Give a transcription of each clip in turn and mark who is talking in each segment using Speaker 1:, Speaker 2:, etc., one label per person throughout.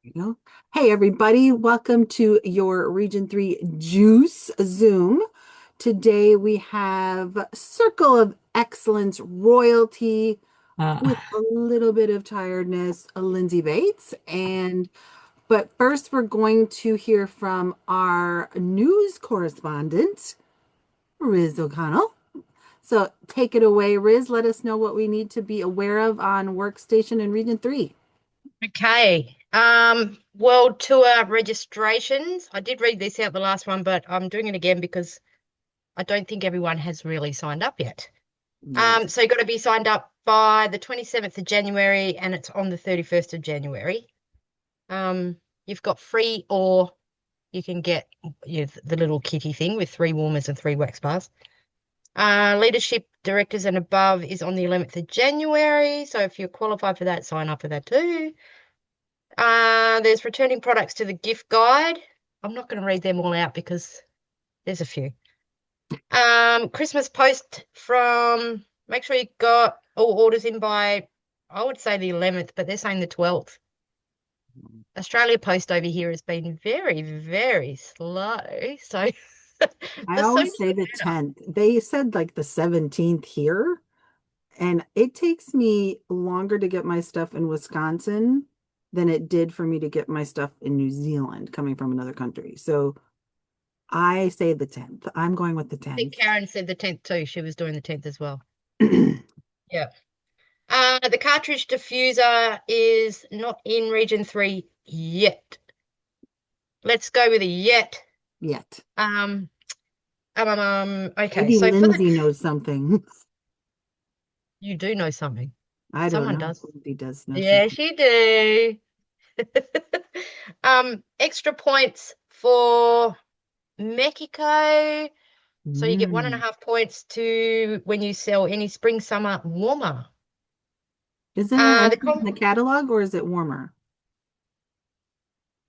Speaker 1: You know? Hey, everybody, welcome to your Region 3 Juice Zoom. Today we have Circle of Excellence Royalty
Speaker 2: Uh,
Speaker 1: with a little bit of tiredness, Lyndsee Bates. But first, we're going to hear from our news correspondent, Riz O'Connell. So take it away, Riz. Let us know what we need to be aware of on Workstation in Region 3.
Speaker 3: Okay. World Tour registrations. I did read this out the last one, but I'm doing it again because I don't think everyone has really signed up yet.
Speaker 1: Yes.
Speaker 3: So you've got to be signed up by the 27th of January and it's on the 31st of January. You've got free or you can get the little kitty thing with 3 warmers and 3 wax bars. Leadership directors and above is on the 11th of January. So if you're qualified for that, sign up for that too. There's returning products to the gift guide. I'm not going to read them all out because there's a few. Christmas post from, make sure you got all orders in by, I would say the 11th, but they're saying the 12th. Australia Post over here has been very, very slow. So
Speaker 1: I
Speaker 3: the sooner
Speaker 1: always say
Speaker 3: the
Speaker 1: the
Speaker 3: better.
Speaker 1: 10th. They said like the 17th here, and it takes me longer to get my stuff in Wisconsin than it did for me to get my stuff in New Zealand coming from another country. So I say the 10th. I'm going with the
Speaker 3: I think
Speaker 1: 10th.
Speaker 3: Karen said the 10th too. She was doing the 10th as well. Yeah. The cartridge diffuser is not in Region 3 yet. Let's go with a yet.
Speaker 1: Yet.
Speaker 3: Um, okay,
Speaker 1: Maybe
Speaker 3: so for the
Speaker 1: Lyndsee knows something.
Speaker 3: you do know something.
Speaker 1: I don't
Speaker 3: Someone
Speaker 1: know.
Speaker 3: does.
Speaker 1: Lyndsee does know something.
Speaker 3: Yes, you do. Extra points for Mexico. So you get one and a
Speaker 1: Mm.
Speaker 3: half points to when you sell any spring summer warmer.
Speaker 1: Isn't it
Speaker 3: The
Speaker 1: empty in
Speaker 3: con
Speaker 1: the catalog or is it warmer?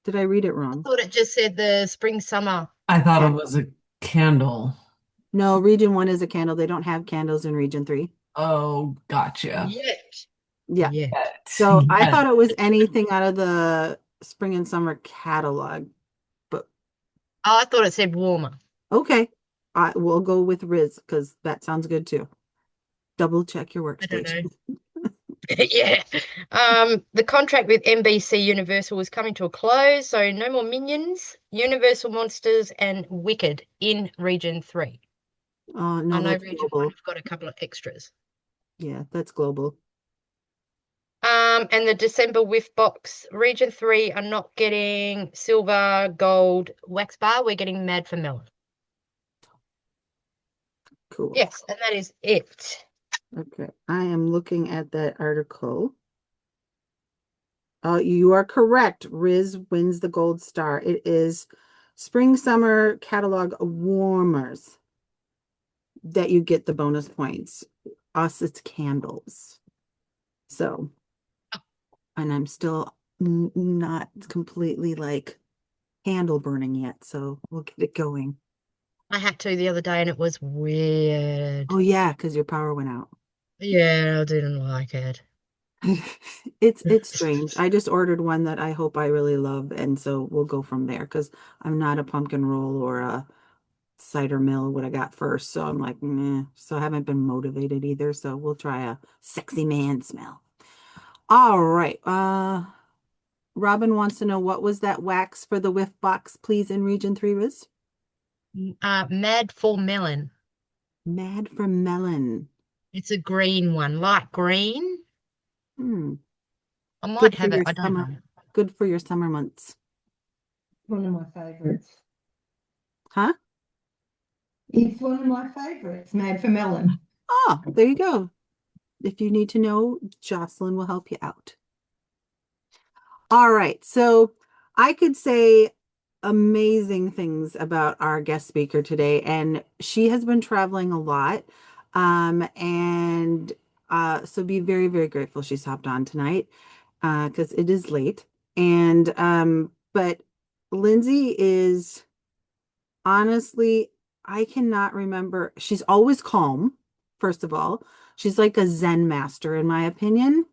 Speaker 1: Did I read it
Speaker 3: I
Speaker 1: wrong?
Speaker 3: thought it just said the spring summer
Speaker 2: I thought it was
Speaker 3: catalog.
Speaker 2: a candle.
Speaker 1: No, Region 1 is a candle. They don't have candles in Region 3.
Speaker 2: Oh, gotcha.
Speaker 3: Yet.
Speaker 1: Yeah.
Speaker 3: Yet.
Speaker 2: Yet,
Speaker 1: So I
Speaker 2: yet.
Speaker 1: thought it was anything out of the spring and summer catalog, but
Speaker 3: Oh, I thought it said warmer.
Speaker 1: okay. I will go with Riz because that sounds good too. Double check your
Speaker 3: I don't know.
Speaker 1: workstation.
Speaker 3: Yeah. The contract with NBC Universal was coming to a close, so no more Minions, Universal Monsters, and Wicked in Region 3.
Speaker 1: Oh,
Speaker 3: I
Speaker 1: no,
Speaker 3: know
Speaker 1: that's
Speaker 3: Region 1
Speaker 1: global.
Speaker 3: have got a couple of extras.
Speaker 1: Yeah, that's global.
Speaker 3: And the December Whiff Box, Region 3 are not getting silver, gold, wax bar. We're getting Mad for Melon.
Speaker 1: Cool.
Speaker 3: Yes, and that is it.
Speaker 1: Okay. I am looking at that article. You are correct. Riz wins the gold star. It is spring summer catalog warmers that you get the bonus points. Us, it's candles. So, and I'm still not completely like candle burning yet. So we'll get it going.
Speaker 3: I had to the other day and it was weird.
Speaker 1: Oh yeah, because your power went out.
Speaker 3: Yeah, I didn't like it.
Speaker 1: It's strange. I just ordered one that I hope I really love, and so we'll go from there because I'm not a pumpkin roll or a cider mill what I got first. So I'm like, meh. So I haven't been motivated either. So we'll try a sexy man smell. All right. Robin wants to know what was that wax for the whiff box, please, in Region 3 was?
Speaker 3: Mad for Melon.
Speaker 1: Mad from Melon.
Speaker 3: It's a green one, light green.
Speaker 1: Hmm.
Speaker 3: I might
Speaker 1: Good for
Speaker 3: have it.
Speaker 1: your
Speaker 3: I don't
Speaker 1: summer.
Speaker 3: know.
Speaker 1: Good for your summer months.
Speaker 4: One of my favourites.
Speaker 1: Huh?
Speaker 4: It's one of my favourites, Made for Melon.
Speaker 1: Oh, there you go. If you need to know, Jocelyn will help you out. All right. So I could say amazing things about our guest speaker today, and she has been traveling a lot. And so be very, very grateful she's hopped on tonight because it is late. But Lyndsee is honestly, I cannot remember. She's always calm, first of all. She's like a Zen master, in my opinion.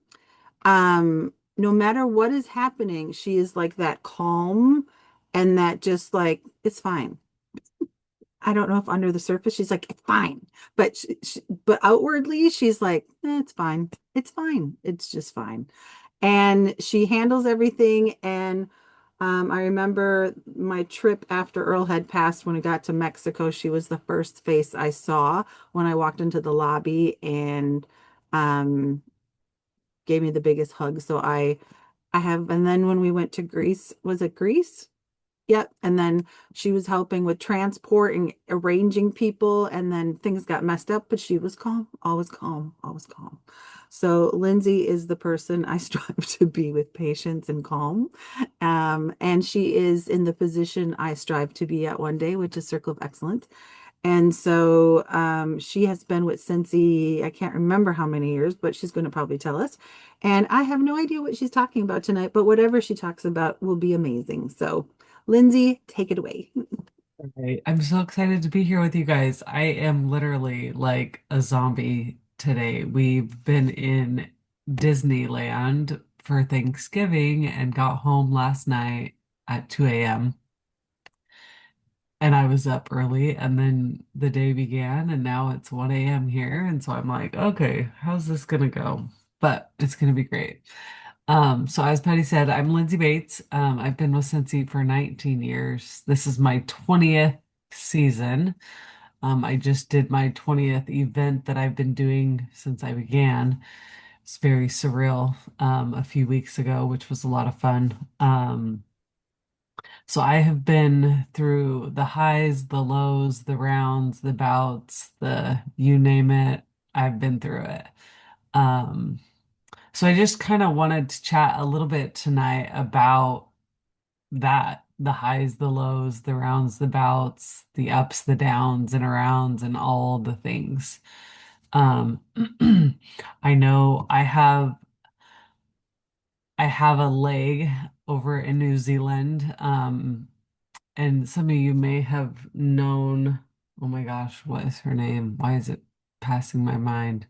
Speaker 1: no matter what is happening, she is like that calm and that just like, it's fine. I don't know if under the surface she's like, it's fine. But but outwardly she's like, it's fine. It's fine. It's just fine. And she handles everything. And I remember my trip after Earl had passed when we got to Mexico. She was the first face I saw when I walked into the lobby and um, gave me the biggest hug. So I have, and then when we went to Greece, was it Greece? Yep. And then she was helping with transport and arranging people, and then things got messed up, but she was calm, always calm, always calm. So Lyndsee is the person I strive to be with patience and calm. And she is in the position I strive to be at one day, which is Circle of Excellence. And so she has been with Scentsy, I can't remember how many years, but she's going to probably tell us. And I have no idea what she's talking about tonight, but whatever she talks about will be amazing. So, Lyndsee, take it away.
Speaker 2: Right. I'm so excited to be here with you guys. I am literally like a zombie today. We've been in Disneyland for Thanksgiving and got home last night at 2 a.m. And I was up early, and then the day began, and now it's 1 a.m. here. And so I'm like, okay, how's this gonna go? But it's gonna be great. So as Patty said, I'm Lyndsee Bates. I've been with Scentsy for 19 years. This is my 20th season. I just did my 20th event that I've been doing since I began. It's very surreal, a few weeks ago, which was a lot of fun. So I have been through the highs, the lows, the rounds, the bouts, the you name it. I've been through it. Um, so I just kind of wanted to chat a little bit tonight about that, the highs, the lows, the rounds, the bouts, the ups, the downs and arounds and all the things. Um, I know I have a leg over in New Zealand. And some of you may have known, oh my gosh, what is her name? Why is it passing my mind?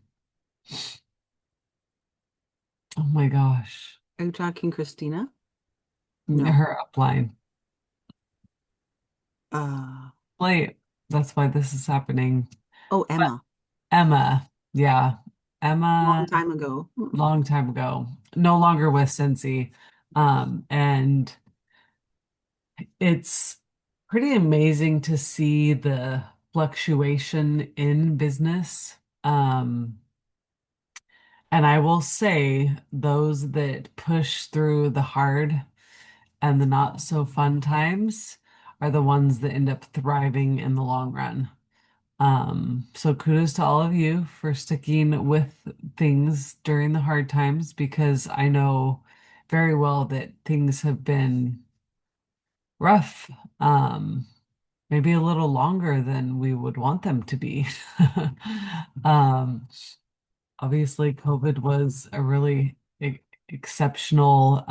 Speaker 2: Oh my gosh.
Speaker 1: Are you talking Christina? No.
Speaker 2: Her upline.
Speaker 1: Uh,
Speaker 2: Late. That's why this is happening.
Speaker 1: oh,
Speaker 2: But
Speaker 1: Emma,
Speaker 2: Emma, yeah.
Speaker 1: long
Speaker 2: Emma,
Speaker 1: time ago.
Speaker 2: long time ago, no longer with Scentsy. And it's pretty amazing to see the fluctuation in business. And I will say those that push through the hard and the not so fun times are the ones that end up thriving in the long run. So kudos to all of you for sticking with things during the hard times because I know very well that things have been rough, maybe a little longer than we would want them to be. Um, Obviously, COVID was a really exceptional,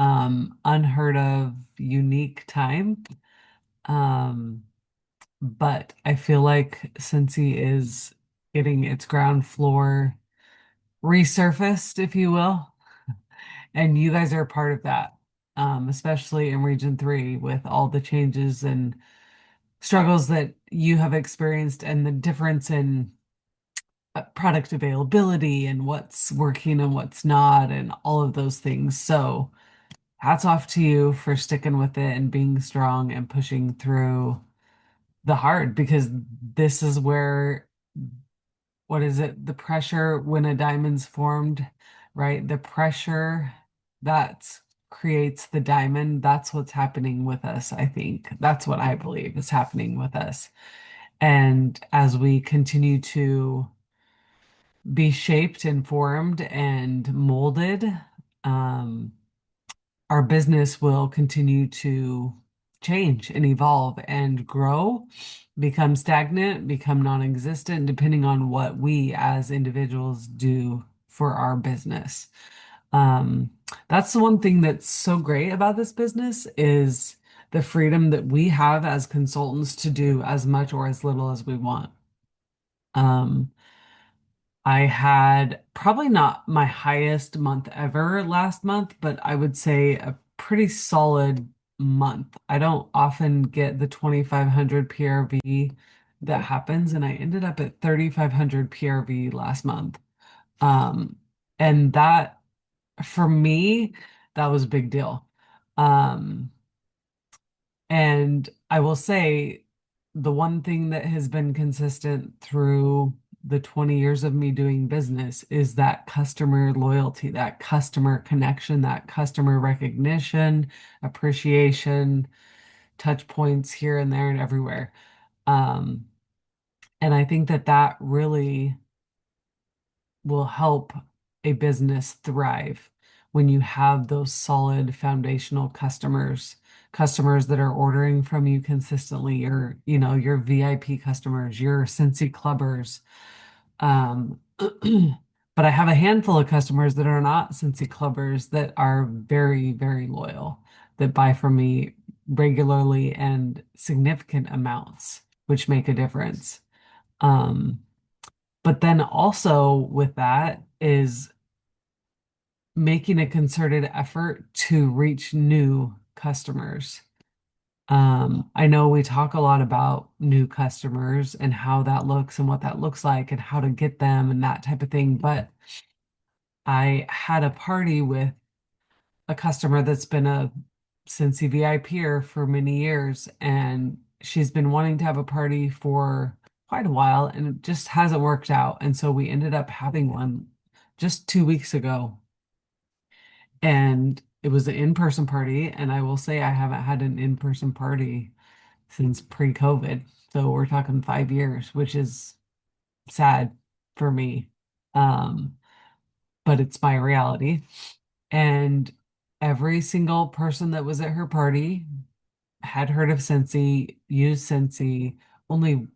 Speaker 2: unheard of, unique time. Um, but I feel like Cincy is getting its ground floor resurfaced, if you will, and you guys are a part of that, especially in Region 3 with all the changes and struggles that you have experienced and the difference in product availability and what's working and what's not and all of those things. So hats off to you for sticking with it and being strong and pushing through the hard because this is where, what is it? The pressure when a diamond's formed, right? The pressure that creates the diamond. That's what's happening with us, I think. That's what I believe is happening with us. And as we continue to be shaped and formed and molded, um, our business will continue to change and evolve and grow, become stagnant, become non-existent, depending on what we as individuals do for our business. Um, that's the one thing that's so great about this business is the freedom that we have as consultants to do as much or as little as we want. Um, I had probably not my highest month ever last month, but I would say a pretty solid month. I don't often get the 2,500 PRV that happens, and I ended up at 3,500 PRV last month. Um, and that for me, that was a big deal. Um, and I will say the one thing that has been consistent through the 20 years of me doing business is that customer loyalty, that customer connection, that customer recognition, appreciation, touch points here and there and everywhere. Um, and I think that that really will help a business thrive when you have those solid foundational customers, customers that are ordering from you consistently, your VIP customers, your Cincy clubbers. But I have a handful of customers that are not Cincy clubbers that are very, very loyal, that buy from me regularly and significant amounts, which make a difference. Um, but then also with that is making a concerted effort to reach new customers. I know we talk a lot about new customers and how that looks and what that looks like and how to get them and that type of thing. But I had a party with a customer that's been a Cincy VIPer for many years, and she's been wanting to have a party for quite a while, and it just hasn't worked out. And so we ended up having one just 2 weeks ago, and it was an in-person party. And I will say I haven't had an in-person party since pre-COVID. So we're talking 5 years, which is sad for me. Um, but it's my reality. And every single person that was at her party had heard of Scentsy, used Scentsy. Only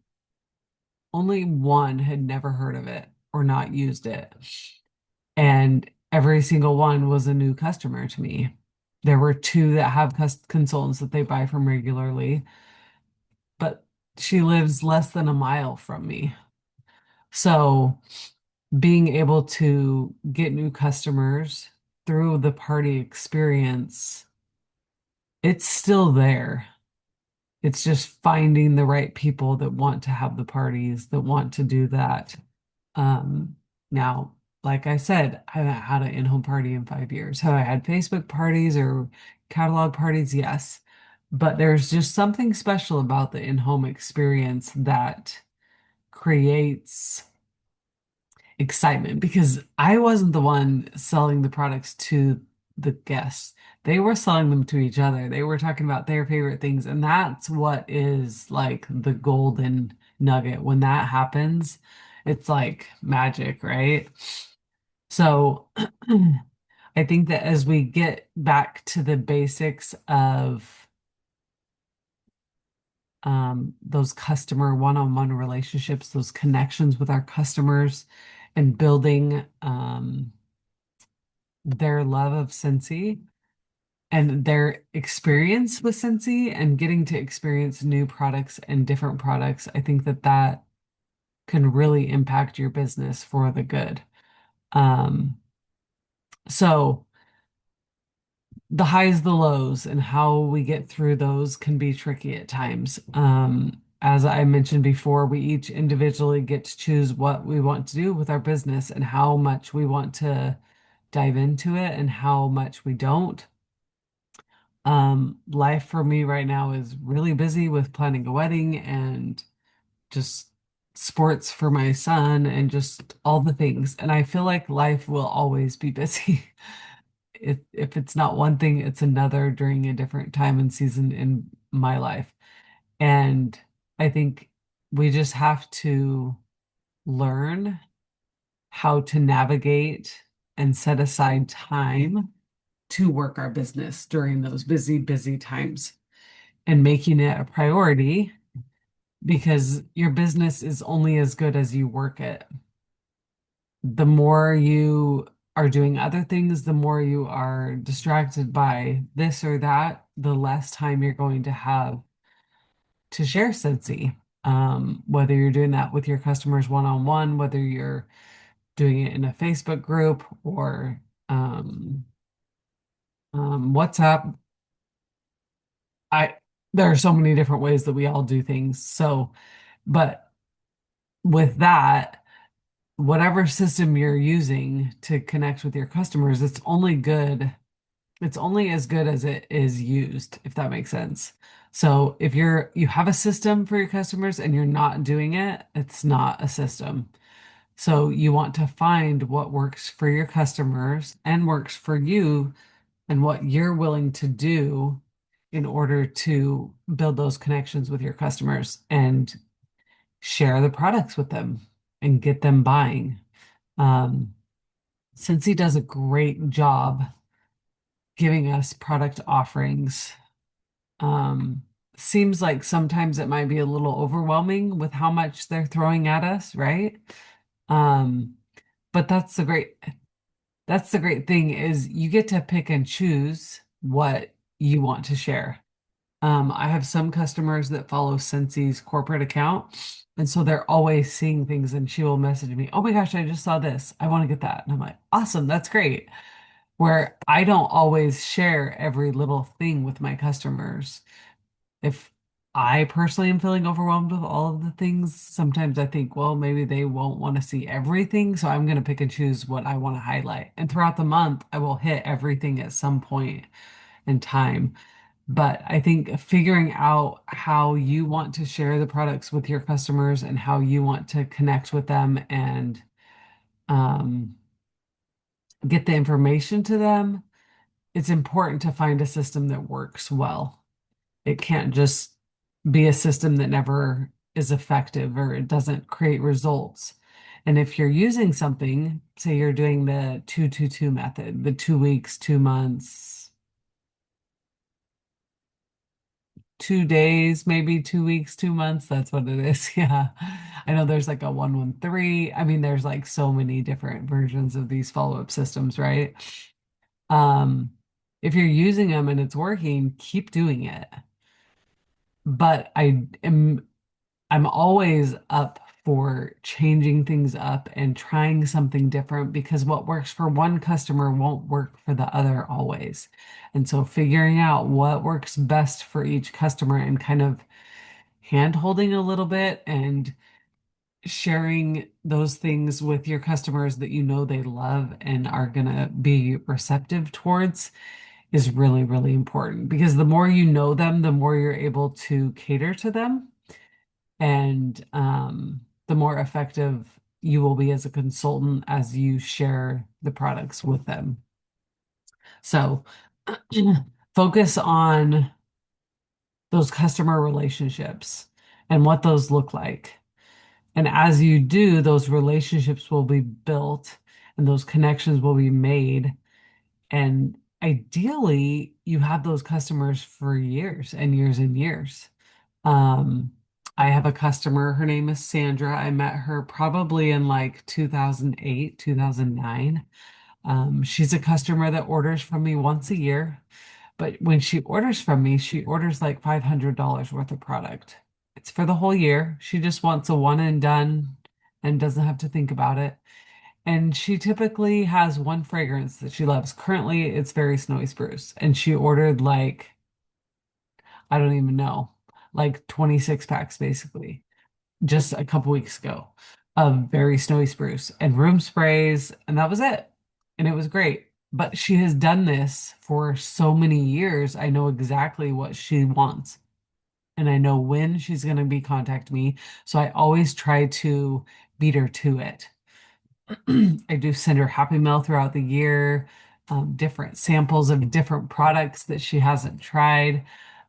Speaker 2: one had never heard of it or not used it. And every single one was a new customer to me. There were two that have consultants that they buy from regularly, but she lives less than a mile from me. So being able to get new customers through the party experience, it's still there. It's just finding the right people that want to have the parties, that want to do that. Now, like I said, I haven't had an in-home party in 5 years. Have I had Facebook parties or catalog parties? Yes. But there's just something special about the in-home experience that creates excitement because I wasn't the one selling the products to the guests. They were selling them to each other. They were talking about their favorite things. And that's what is like the golden nugget. When that happens, it's like magic, right? So I think that as we get back to the basics of those customer one-on-one relationships, those connections with our customers, and building their love of Scentsy and their experience with Scentsy and getting to experience new products and different products. I think that that can really impact your business for the good. Um, so the highs, the lows, and how we get through those can be tricky at times. As I mentioned before, we each individually get to choose what we want to do with our business and how much we want to dive into it and how much we don't. Life for me right now is really busy with planning a wedding and just sports for my son and just all the things. And I feel like life will always be busy. If it's not one thing, it's another during a different time and season in my life. And I think we just have to learn how to navigate and set aside time to work our business during those busy, busy times and making it a priority because your business is only as good as you work it. The more you are doing other things, the more you are distracted by this or that, the less time you're going to have to share Scentsy. Whether you're doing that with your customers one-on-one, whether you're doing it in a Facebook group or WhatsApp. I There are so many different ways that we all do things. So, but with that, whatever system you're using to connect with your customers, it's only as good as it is used, if that makes sense. So if you have a system for your customers and you're not doing it, it's not a system. So you want to find what works for your customers and works for you and what you're willing to do in order to build those connections with your customers and share the products with them and get them buying. Um, since he does a great job giving us product offerings, um, seems like sometimes it might be a little overwhelming with how much they're throwing at us, right? Um, but that's the great thing is you get to pick and choose what you want to share. I have some customers that follow Scentsie's corporate account, and so they're always seeing things, and she will message me, "Oh my gosh, I just saw this. I want to get that." And I'm like, "Awesome, that's great." Where I don't always share every little thing with my customers. If I personally am feeling overwhelmed with all of the things, sometimes I think, well, maybe they won't want to see everything, so I'm going to pick and choose what I want to highlight. And throughout the month, I will hit everything at some point in time. But I think figuring out how you want to share the products with your customers and how you want to connect with them and um, get the information to them, it's important to find a system that works well. It can't just be a system that never is effective or it doesn't create results. And if you're using something, say you're doing the 2-2-2 method, the 2 weeks, 2 months, 2 days, maybe 2 weeks, 2 months. That's what it is. Yeah. I know there's like a 1-1-3. I mean, there's like so many different versions of these follow-up systems, right? Um, if you're using them and it's working, keep doing it. But I'm always up for changing things up and trying something different because what works for one customer won't work for the other always. And so figuring out what works best for each customer and kind of hand holding a little bit and sharing those things with your customers that you know they love and are going to be receptive towards is really, really important because the more you know them, the more you're able to cater to them and the more effective you will be as a consultant as you share the products with them. So focus on those customer relationships and what those look like. And as you do, those relationships will be built and those connections will be made. And ideally, you have those customers for years and years and years. Um, I have a customer, her name is Sandra. I met her probably in like 2008, 2009. She's a customer that orders from me once a year, but when she orders from me, she orders like $500 worth of product. It's for the whole year. She just wants a one and done and doesn't have to think about it. And she typically has one fragrance that she loves. Currently, it's Very Snowy Spruce. And she ordered like I don't even know, like 26 packs basically, just a couple weeks ago of Very Snowy Spruce and room sprays, and that was it. And it was great. But she has done this for so many years. I know exactly what she wants. And I know when she's going to be contact me. So I always try to beat her to it. I do send her Happy Mail throughout the year, different samples of different products that she hasn't tried.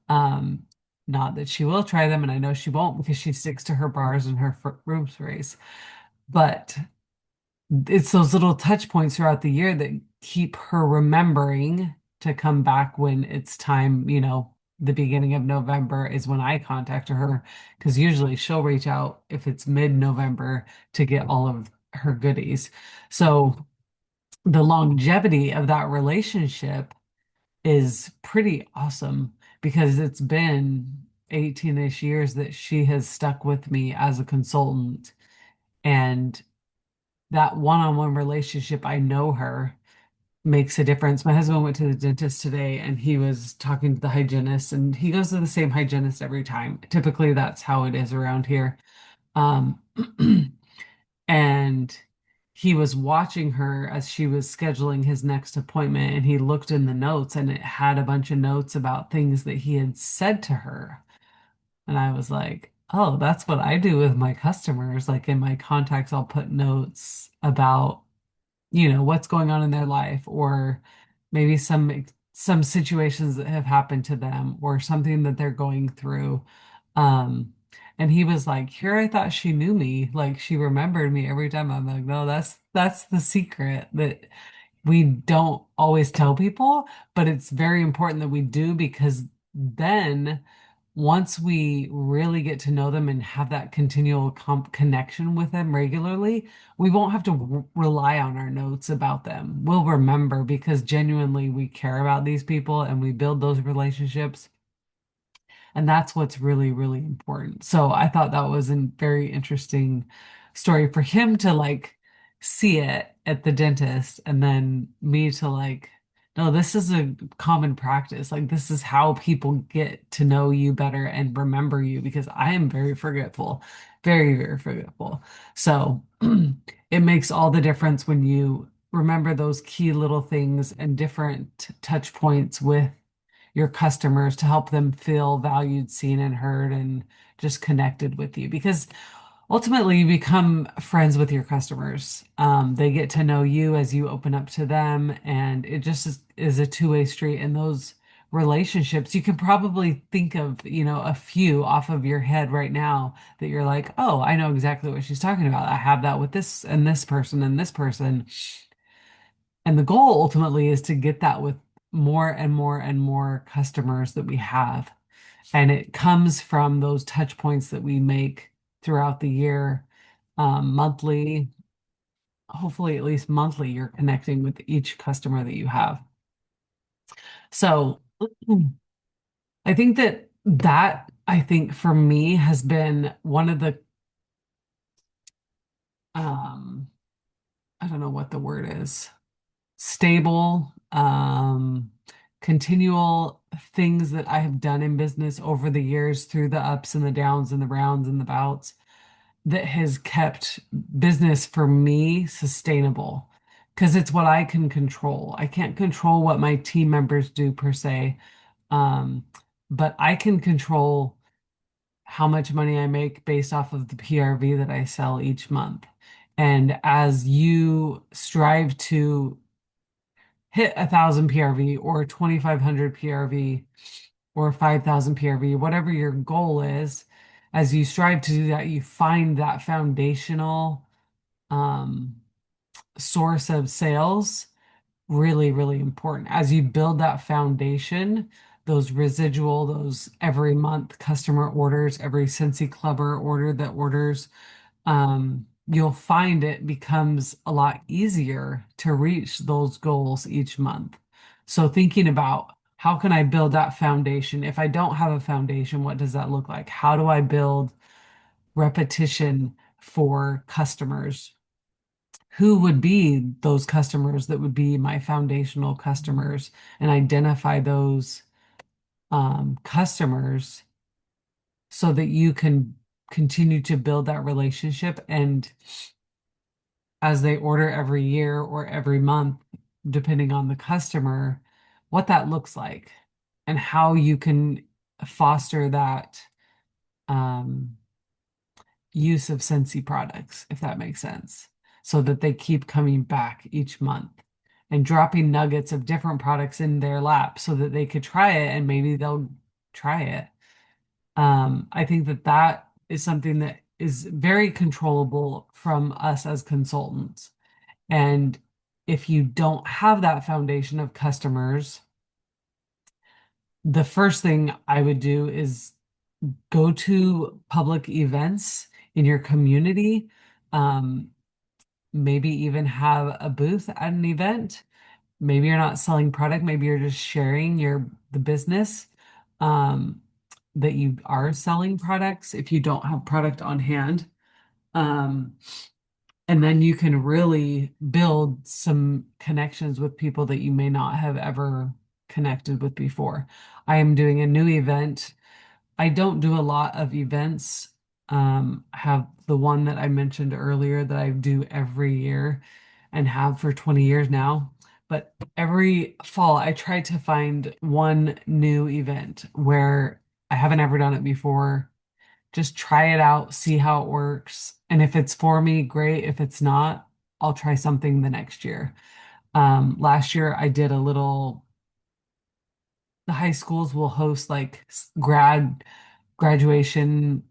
Speaker 2: Um, Not that she will try them, and I know she won't because she sticks to her bars and her room sprays. But it's those little touch points throughout the year that keep her remembering to come back when it's time, the beginning of November is when I contact her because usually she'll reach out if it's mid-November to get all of her goodies. So the longevity of that relationship is pretty awesome because it's been 18-ish years that she has stuck with me as a consultant. And that one-on-one relationship, I know her, makes a difference. My husband went to the dentist today and he was talking to the hygienist, and he goes to the same hygienist every time. Typically, that's how it is around here. Um, and he was watching her as she was scheduling his next appointment, and he looked in the notes and it had a bunch of notes about things that he had said to her. And I was like, oh, that's what I do with my customers. Like in my contacts, I'll put notes about, what's going on in their life, or maybe some situations that have happened to them, or something that they're going through. Um, and he was like, here, I thought she knew me, like she remembered me every time. I'm like, no, that's the secret that we don't always tell people, but it's very important that we do, because then once we really get to know them and have that continual connection with them regularly, we won't have to rely on our notes about them. We'll remember because genuinely we care about these people and we build those relationships. And that's what's really, really important. So I thought that was a very interesting story for him to like see it at the dentist, and then me to like, no, this is a common practice. Like, this is how people get to know you better and remember you, because I am very forgetful, very, very forgetful. So it makes all the difference when you remember those key little things and different touch points with your customers to help them feel valued, seen, and heard, and just connected with you. Because ultimately, you become friends with your customers. They get to know you as you open up to them, and it just is a two-way street. And those relationships, you can probably think of, a few off of your head right now that you're like, oh, I know exactly what she's talking about. I have that with this and this person and this person. And the goal ultimately is to get that with more and more and more customers that we have. And it comes from those touch points that we make throughout the year, monthly, hopefully at least monthly, you're connecting with each customer that you have. So I think I think for me has been one of the, um, I don't know what the word is, stable, continual things that I have done in business over the years through the ups and the downs and the rounds and the bouts that has kept business for me sustainable, because it's what I can control. I can't control what my team members do per se, um, but I can control how much money I make based off of the PRV that I sell each month. And as you strive to hit 1,000 PRV or 2,500 PRV or 5,000 PRV, whatever your goal is, as you strive to do that, you find that foundational um, source of sales really, really important. As you build that foundation, those residual, those every month customer orders, every Scentsy Clubber order that orders, you'll find it becomes a lot easier to reach those goals each month. So thinking about how can I build that foundation? If I don't have a foundation, what does that look like? How do I build repetition for customers? Who would be those customers that would be my foundational customers, and identify those customers so that you can continue to build that relationship. And as they order every year or every month, depending on the customer, what that looks like and how you can foster that um, use of Scentsy products, if that makes sense, so that they keep coming back each month and dropping nuggets of different products in their lap so that they could try it and maybe they'll try it. I think that that is something that is very controllable from us as consultants. And if you don't have that foundation of customers, the first thing I would do is go to public events in your community. Um, Maybe even have a booth at an event. Maybe you're not selling product, maybe you're just sharing the business, um, that you are selling products if you don't have product on hand. Um, And then you can really build some connections with people that you may not have ever connected with before. I am doing a new event. I don't do a lot of events. I have the one that I mentioned earlier that I do every year and have for 20 years now. But every fall, I try to find one new event where I haven't ever done it before. Just try it out, see how it works. And if it's for me, great. If it's not, I'll try something the next year. Last year, I did a little, the high schools will host like graduation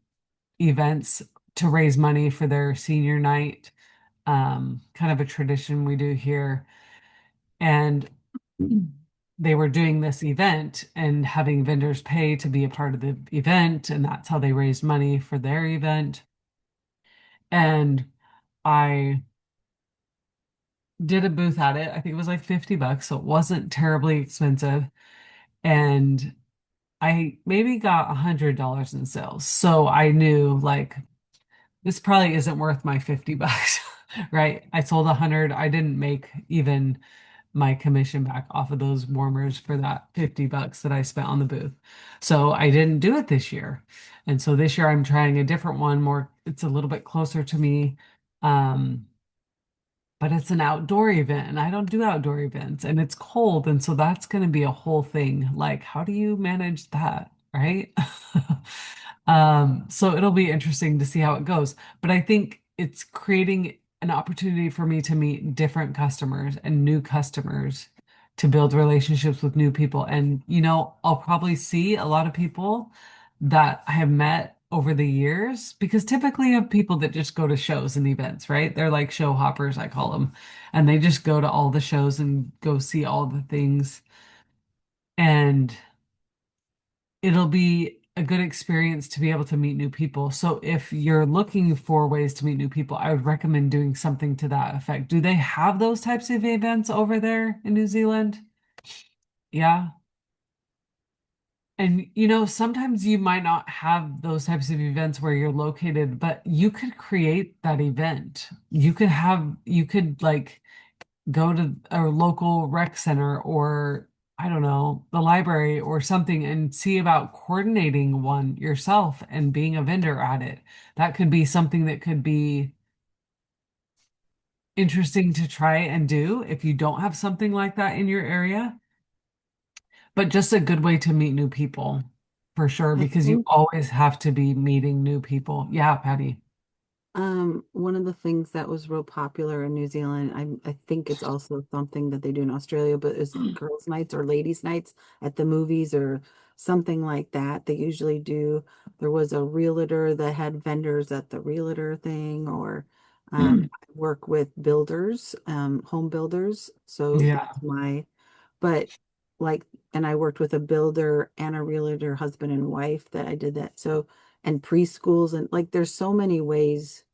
Speaker 2: events to raise money for their senior night. Kind of a tradition we do here. And they were doing this event and having vendors pay to be a part of the event, and that's how they raised money for their event. And I did a booth at it. I think it was like $50, so it wasn't terribly expensive. And I maybe got $100 in sales. So I knew like this probably isn't worth my $50, right? I sold 100. I didn't make even my commission back off of those warmers for that $50 that I spent on the booth. So I didn't do it this year. And so this year I'm trying a different one, more, it's a little bit closer to me. Um, but it's an outdoor event and I don't do outdoor events and it's cold. And so that's going to be a whole thing. Like, how do you manage that? Right. So it'll be interesting to see how it goes. But I think it's creating an opportunity for me to meet different customers and new customers to build relationships with new people. And, I'll probably see a lot of people that I have met over the years because typically you have people that just go to shows and events, right? They're like show hoppers, I call them. And they just go to all the shows and go see all the things. And it'll be a good experience to be able to meet new people. So if you're looking for ways to meet new people, I would recommend doing something to that effect. Do they have those types of events over there in New Zealand? Yeah. And sometimes you might not have those types of events where you're located, but you could create that event. You could like go to a local rec center or I don't know, the library or something and see about coordinating one yourself and being a vendor at it. That could be something that could be interesting to try and do if you don't have something like that in your area, but just a good way to meet new people for sure,
Speaker 1: I
Speaker 2: because you
Speaker 1: think
Speaker 2: always have to be meeting new people. Yeah, Patty.
Speaker 1: one of the things that was real popular in New Zealand, I think it's also something that they do in Australia, but is girls' nights or ladies' nights at the movies or something like that. They usually do. There was a realtor that had vendors at the realtor thing, or I work with builders, home builders. So
Speaker 2: Yeah.
Speaker 1: that's but like, and I worked with a builder and a realtor, husband and wife that I did that. So, and preschools and like, there's so many ways.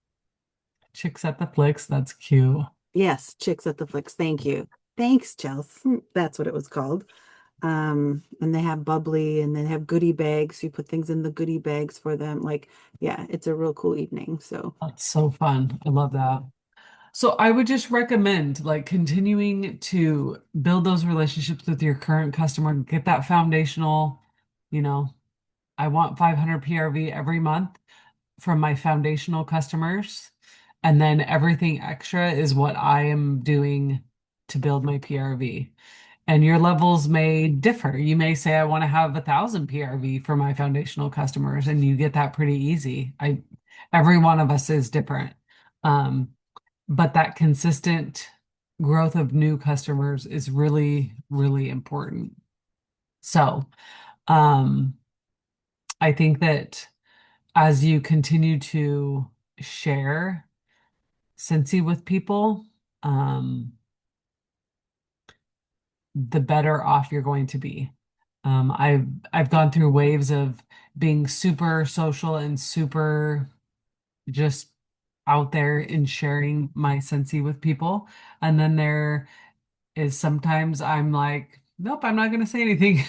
Speaker 2: Chicks at the Flicks. That's cute.
Speaker 1: Yes, Chicks at the Flicks. Thank you. Thanks, Chelsea. That's what it was called. And they have bubbly and they have goodie bags. You put things in the goodie bags for them. Like, yeah, it's a real cool evening. So,
Speaker 2: That's so fun. I love that. So I would just recommend like continuing to build those relationships with your current customer, get that foundational, you know, I want 500 PRV every month from my foundational customers. And then everything extra is what I am doing to build my PRV. And your levels may differ. You may say, I want to have 1,000 PRV for my foundational customers, and you get that pretty easy. Every one of us is different. Um, but that consistent growth of new customers is really, really important. So, um, I think that as you continue to share Scentsy with people, the better off you're going to be. I've gone through waves of being super social and super just out there and sharing my Scentsy with people. And then there is sometimes I'm like, nope, I'm not going to say anything,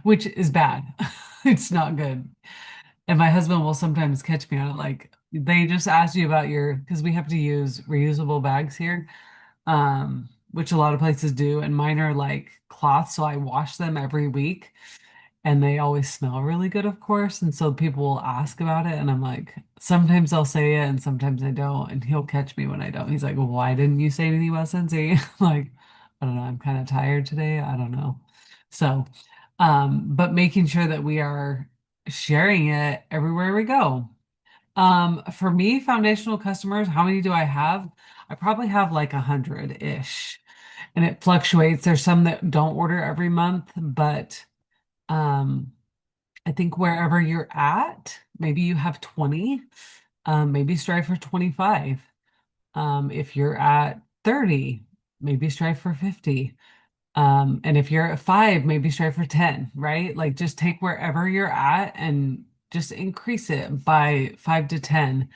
Speaker 2: which is bad. It's not good. And my husband will sometimes catch me on it like, They just asked you about because we have to use reusable bags here, which a lot of places do, and mine are like cloth, so I wash them every week, and they always smell really good, of course. And so people will ask about it, and I'm like, sometimes I'll say it, and sometimes I don't, and he'll catch me when I don't. He's like, well, why didn't you say anything about Scentsy? Like, I don't know, I'm kind of tired today. I don't know. So, but making sure that we are sharing it everywhere we go. For me, foundational customers, how many do I have? I probably have like 100-ish, and it fluctuates. There's some that don't order every month, but um, I think wherever you're at, maybe you have 20, maybe strive for 25. If you're at 30, maybe strive for 50. And if you're at 5, maybe strive for 10, right? Like just take wherever you're at and just increase it by 5 to 10,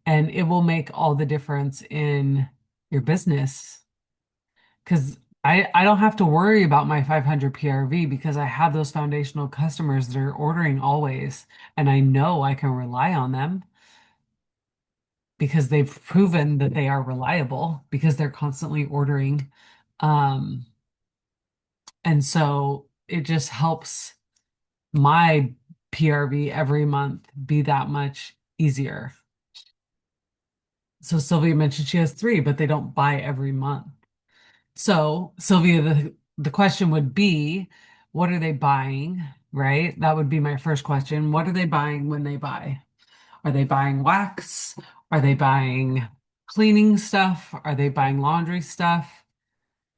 Speaker 2: and it will make all the difference in your business. Because I don't have to worry about my 500 PRV because I have those foundational customers that are ordering always, and I know I can rely on them because they've proven that they are reliable because they're constantly ordering. Um, and so it just helps my PRV every month be that much easier. So Sylvia mentioned she has 3, but they don't buy every month. So, Sylvia, the question would be, what are they buying, right? That would be my first question. What are they buying when they buy? Are they buying wax? Are they buying cleaning stuff? Are they buying laundry stuff?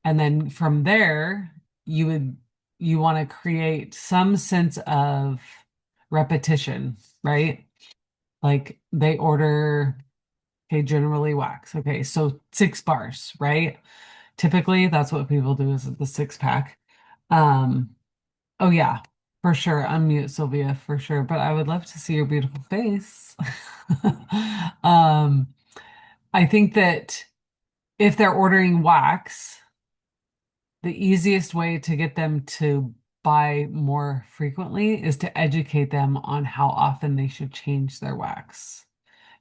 Speaker 2: And then from there, you want to create some sense of repetition, right? Like they order, okay, generally wax. Okay, so 6 bars, right? Typically, that's what people do is the 6 pack. Um, oh yeah, for sure. Unmute Sylvia for sure. But I would love to see your beautiful face. Um, I think that if they're ordering wax, the easiest way to get them to buy more frequently is to educate them on how often they should change their wax.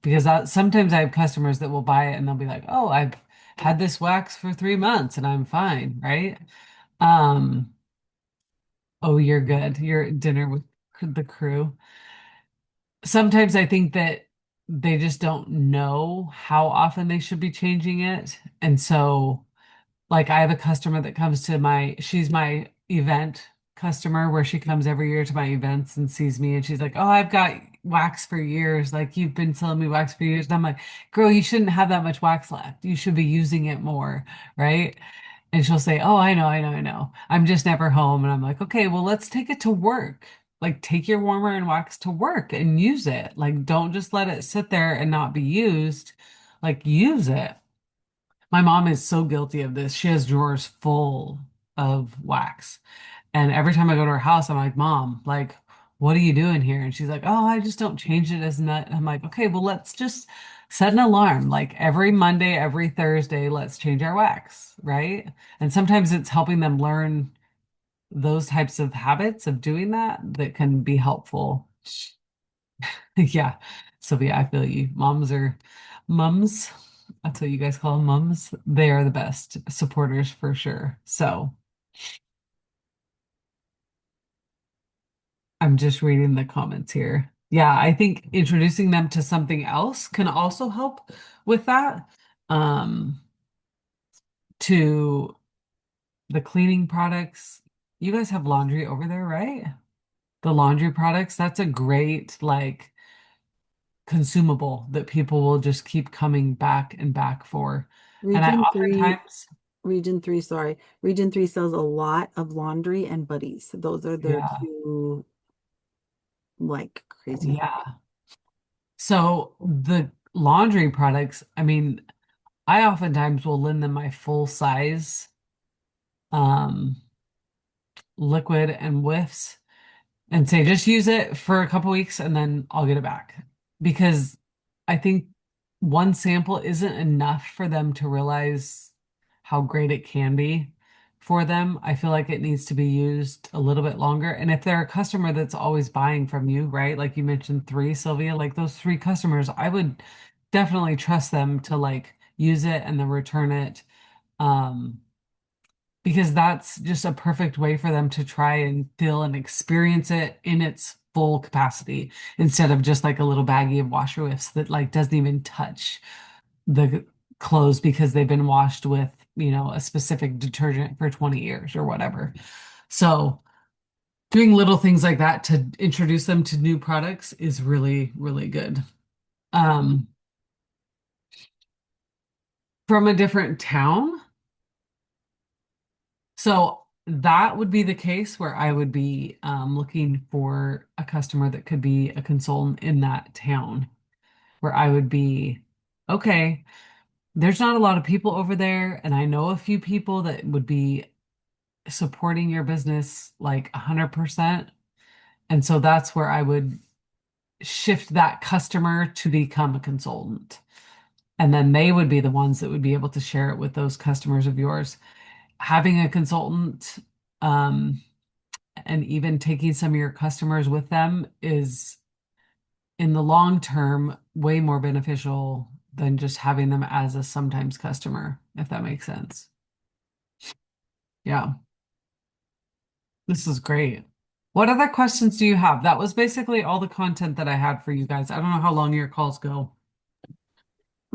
Speaker 2: Because sometimes I have customers that will buy it and they'll be like, "Oh, I've had this wax for 3 months and I'm fine," right? Um, oh, you're good. You're at dinner with the crew. Sometimes I think that they just don't know how often they should be changing it. And so, like, I have a customer that comes to she's my event customer where she comes every year to my events and sees me and she's like, "Oh, I've got wax for years. Like, you've been selling me wax for years." And I'm like, "Girl, you shouldn't have that much wax left. You should be using it more, right?" And she'll say, "Oh, I know, I know, I know. I'm just never home." And I'm like, "Okay, well, let's take it to work. Like, take your warmer and wax to work and use it. Like, don't just let it sit there and not be used. Like, use it." My mom is so guilty of this. She has drawers full of wax. And every time I go to her house, I'm like, "Mom, like, what are you doing here?" And she's like, "Oh, I just don't change it as much." I'm like, "Okay, well, let's just set an alarm. Like every Monday, every Thursday, let's change our wax, right?" And sometimes it's helping them learn those types of habits of doing that that can be helpful. Yeah. Sylvia, I feel you. Mums. That's what you guys call them, mums. They are the best supporters for sure. So I'm just reading the comments here. Yeah, I think introducing them to something else can also help with that. Um, to the cleaning products. You guys have laundry over there, right? The laundry products, that's a great like consumable that people will just keep coming back and back for. And I
Speaker 1: Region 3,
Speaker 2: oftentimes,
Speaker 1: Region 3, sorry. Region 3 sells a lot of laundry and buddies. Those are their
Speaker 2: yeah,
Speaker 1: two like crazy.
Speaker 2: yeah. So the laundry products, I mean, I oftentimes will lend them my full size um liquid and whiffs and say just use it for a couple weeks and then I'll get it back. Because I think one sample isn't enough for them to realize how great it can be. for them. I feel like it needs to be used a little bit longer. And if they're a customer that's always buying from you, right? Like you mentioned three, Sylvia, like those three customers, I would definitely trust them to like use it and then return it. Um, because that's just a perfect way for them to try and feel and experience it in its full capacity instead of just like a little baggie of washer whiffs that like doesn't even touch the clothes because they've been washed with, a specific detergent for 20 years or whatever. So doing little things like that to introduce them to new products is really, really good. Um, from a different town. So that would be the case where I would be looking for a customer that could be a consultant in that town, where I would be, okay, there's not a lot of people over there, and I know a few people that would be supporting your business like 100%. And so that's where I would shift that customer to become a consultant. And then they would be the ones that would be able to share it with those customers of yours. Having a consultant, um, and even taking some of your customers with them is in the long term way more beneficial than just having them as a sometimes customer, if that makes sense. Yeah, this is great. What other questions do you have? That was basically all the content that I had for you guys. I don't know how long your calls go.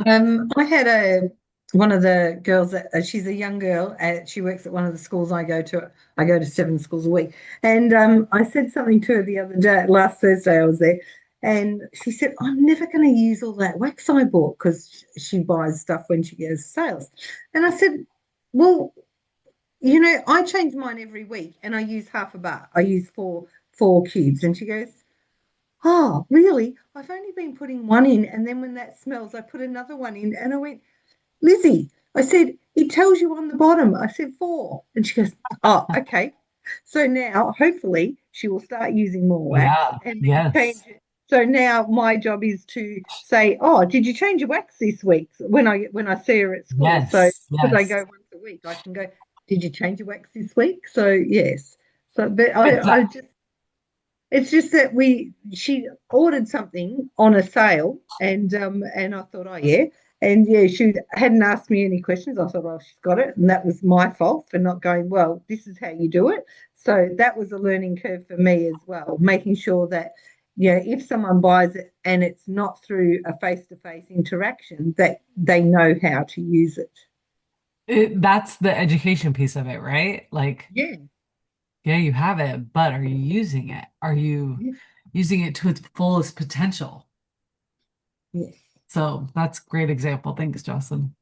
Speaker 4: I had one of the girls that she's a young girl. She works at one of the schools I go to. I go to 7 schools a week, and I said something to her the other day. Last Thursday, I was there, and she said, "I'm never going to use all that wax I bought because she buys stuff when she goes sales." And I said, "Well, I change mine every week, and I use half a bar. I use four cubes." And she goes, "Oh, really? I've only been putting one in, and then when that smells, I put another one in." And I went, "Lizzie," I said, "it tells you on the bottom." I said four. And she goes, "Oh, okay." So now hopefully she will start using more wax
Speaker 2: Yeah,
Speaker 4: and then change
Speaker 2: yes,
Speaker 4: it. So now my job is to say, "Oh, did you change your wax this week?" When I see her at school. So
Speaker 2: yes,
Speaker 4: because I
Speaker 2: yes.
Speaker 4: go once a week, I can go, "Did you change your wax this week?" So yes. So but
Speaker 2: It's
Speaker 4: I just it's just that she ordered something on a sale, and I thought, oh yeah, and yeah, she hadn't asked me any questions. I thought, oh, she's got it, and that was my fault for not going, well, this is how you do it. So that was a learning curve for me as well, making sure that if someone buys it and it's not through a face-to-face interaction, that they know how to use it.
Speaker 2: that's the education piece of it, right? Like,
Speaker 4: Yeah.
Speaker 2: yeah, you have it, but are you using it? Are you
Speaker 4: Yes.
Speaker 2: using it to its fullest potential?
Speaker 4: Yes.
Speaker 2: So that's a great example. Thanks, Jocelyn.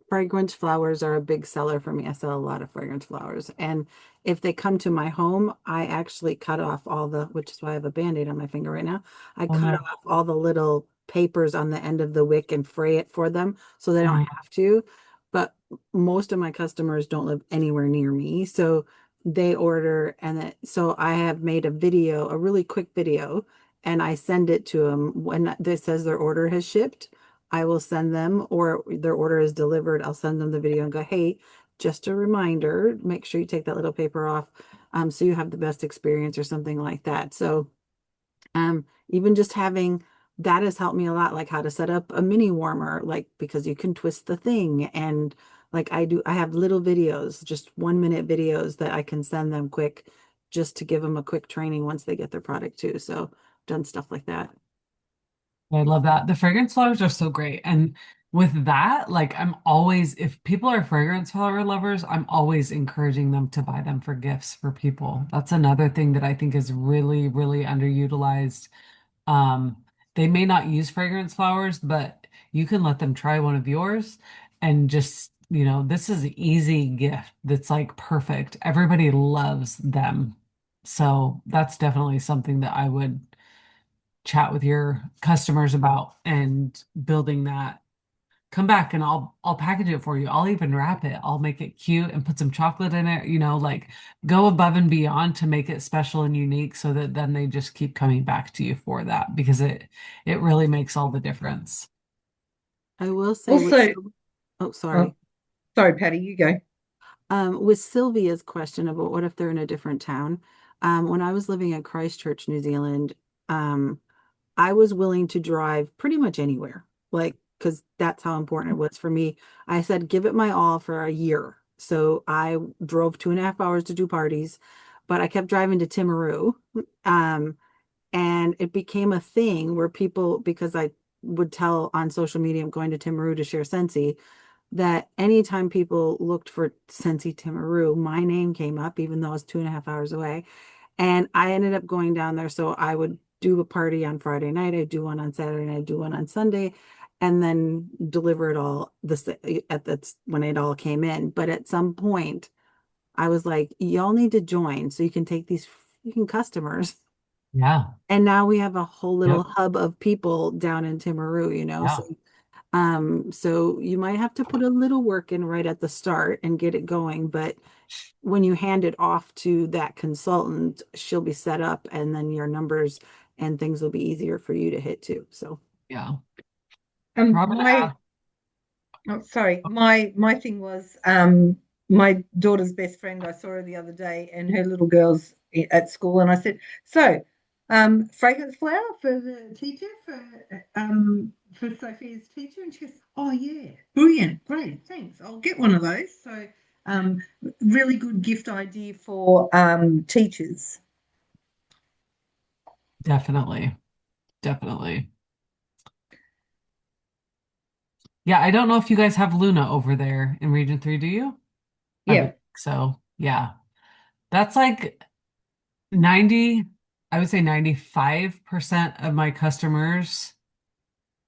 Speaker 1: Fragrance flowers are a big seller for me. I sell a lot of fragrance flowers. And if they come to my home, I actually cut off which is why I have a band-aid on my finger right now. I
Speaker 2: Oh
Speaker 1: cut
Speaker 2: no.
Speaker 1: off all the little papers on the end of the wick and fray it for them so they don't
Speaker 2: Uh,
Speaker 1: have to. But most of my customers don't live anywhere near me. So they order so I have made a really quick video, and I send it to them when this says their order has shipped. I will send them, or their order is delivered. I'll send them the video and go, hey, just a reminder, make sure you take that little paper off, so you have the best experience or something like that. So even just having that has helped me a lot, like how to set up a mini warmer, like because you can twist the thing. And like I have little videos, just 1 minute videos that I can send them quick just to give them a quick training once they get their product too. So done stuff like that.
Speaker 2: I love that. The fragrance flowers are so great. And with that, like I'm always, if people are fragrance flower lovers, I'm always encouraging them to buy them for gifts for people. That's another thing that I think is really, really underutilized. Um, they may not use fragrance flowers, but you can let them try one of yours and just, this is an easy gift that's like perfect. Everybody loves them. So that's definitely something that I would chat with your customers about and building that. Come back and I'll package it for you. I'll even wrap it. I'll make it cute and put some chocolate in it, like go above and beyond to make it special and unique so that then they just keep coming back to you for that because it really makes all the difference.
Speaker 1: I will say
Speaker 4: Also,
Speaker 1: oh,
Speaker 4: oh,
Speaker 1: sorry.
Speaker 4: sorry, Patty, you go.
Speaker 1: With Sylvia's question about what if they're in a different town, when I was living in Christchurch, New Zealand, um, I was willing to drive pretty much anywhere, like, because that's how important it was for me. I said, give it my all for a year. So I drove 2.5 hours to do parties, but I kept driving to Timaru. Um, and it became a thing where people, because I would tell on social media, I'm going to Timaru to share Sensi, that anytime people looked for Sensi Timaru, my name came up, even though I was 2.5 hours away. And I ended up going down there. So I would do a party on Friday night, I'd do one on Saturday night, I'd do one on Sunday, and then deliver it all that's when it all came in. But at some point, I was like, y'all need to join so you can take these freaking customers.
Speaker 2: Yeah.
Speaker 1: And now we have a whole little
Speaker 2: Yep.
Speaker 1: hub of people down in Timaru,
Speaker 2: Yeah.
Speaker 1: So you might have to put a little work in right at the start and get it going, but when you hand it off to that consultant, she'll be set up and then your numbers and things will be easier for you to hit too. So
Speaker 2: Yeah.
Speaker 4: Um,
Speaker 2: Robin
Speaker 4: my
Speaker 2: asked,
Speaker 4: Oh, sorry. My thing was my daughter's best friend. I saw her the other day, and her little girl's at school, and I said, "So, fragrance flower for the teacher for Sophia's teacher," and she goes, "Oh yeah, brilliant, great, thanks. I'll get one of those." So, um, really good gift idea for teachers.
Speaker 2: definitely. Definitely. Yeah, I don't know if you guys have Luna over there in Region 3, do you? I would
Speaker 4: Yeah.
Speaker 2: think so. Yeah. That's like 90, I would say 95% of my customers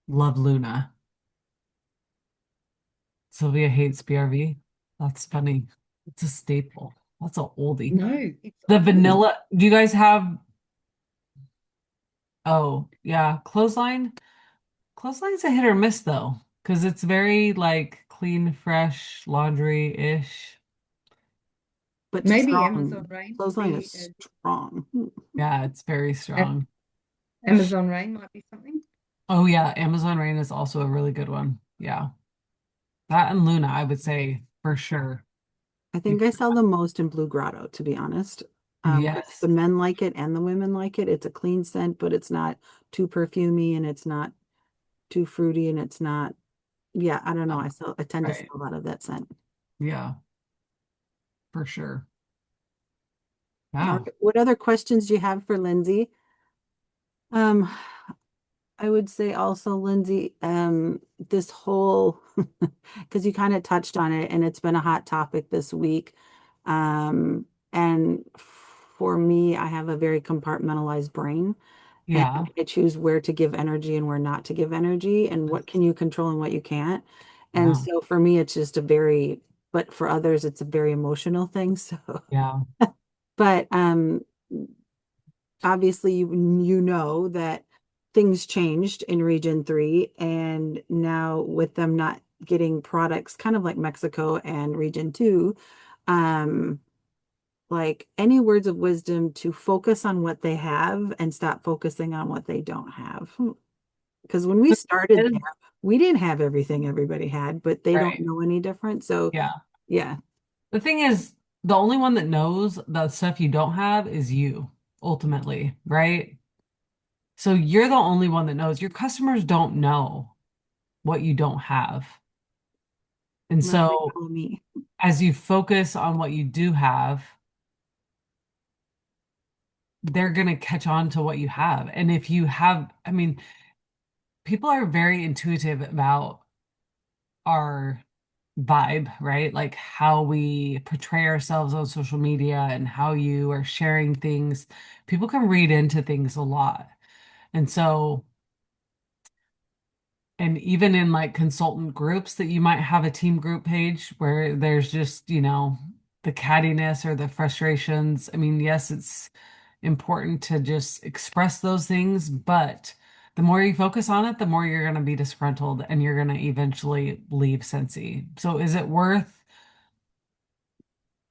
Speaker 2: love Luna. Sylvia hates BRV. That's funny. It's a staple. That's a oldie.
Speaker 4: No, it's
Speaker 2: The
Speaker 4: old.
Speaker 2: vanilla, do you guys have, oh, yeah, clothesline? Clothesline's a hit or miss though, because it's very like clean, fresh laundry-ish.
Speaker 1: but
Speaker 4: Maybe Amazon
Speaker 1: strong.
Speaker 4: Rain would
Speaker 1: Clothesline
Speaker 4: be
Speaker 1: is strong.
Speaker 2: Yeah, it's very strong.
Speaker 4: Amazon Rain might be something.
Speaker 2: Oh yeah, Amazon Rain is also a really good one. Yeah. That and Luna, I would say for sure.
Speaker 1: I
Speaker 2: You-
Speaker 1: think I sell the most in Blue Grotto, to be honest. Because the
Speaker 2: Yes.
Speaker 1: men like it and the women like it. It's a clean scent, but it's not too perfumey and it's not too fruity and it's not, yeah, I don't know. I tend to sell
Speaker 2: Right.
Speaker 1: a lot of that scent.
Speaker 2: Yeah, for sure.
Speaker 1: All
Speaker 2: Wow.
Speaker 1: right. What other questions do you have for Lyndsee? Um, I would say also, Lyndsee, this whole, because you kind of touched on it and it's been a hot topic this week. And for me, I have a very compartmentalized brain and
Speaker 2: Yeah.
Speaker 1: I choose where to give energy and where not to give energy and what can you control and what you can't. And
Speaker 2: Yeah.
Speaker 1: so for me, it's just a very, but for others, it's a very emotional thing. So,
Speaker 2: Yeah.
Speaker 1: but obviously you know that things changed in Region 3 and now with them not getting products kind of like Mexico and Region 2, um like any words of wisdom to focus on what they have and stop focusing on what they don't have. Because when we started there, we didn't have everything everybody had, but they don't
Speaker 2: Right.
Speaker 1: know any different. So
Speaker 2: Yeah.
Speaker 1: yeah,
Speaker 2: The thing is, the only one that knows the stuff you don't have is you, ultimately, right? So you're the only one that knows. Your customers don't know what you don't have. And
Speaker 1: unless they
Speaker 2: so
Speaker 1: follow me.
Speaker 2: as you focus on what you do have, they're going to catch on to what you have. And if you have, I mean, people are very intuitive about our vibe, right? Like how we portray ourselves on social media and how you are sharing things. People can read into things a lot. And so, and even in like consultant groups that you might have a team group page where there's just, the cattiness or the frustrations. I mean, yes, it's important to just express those things, but the more you focus on it, the more you're going to be disgruntled and you're going to eventually leave Scentsy. So is it worth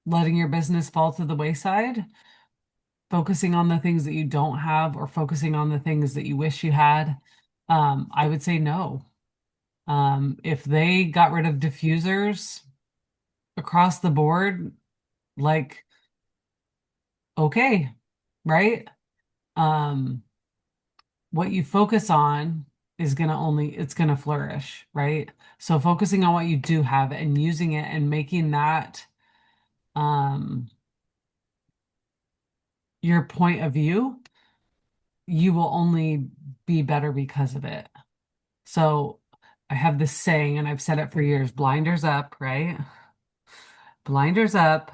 Speaker 2: letting your business fall to the wayside? Focusing on the things that you don't have or focusing on the things that you wish you had? I would say no. If they got rid of diffusers, across the board, like, okay, right? Um, what you focus on is it's gonna flourish, right? So focusing on what you do have and using it and making that um your point of view, you will only be better because of it. So I have this saying, and I've said it for years, blinders up, right? Blinders up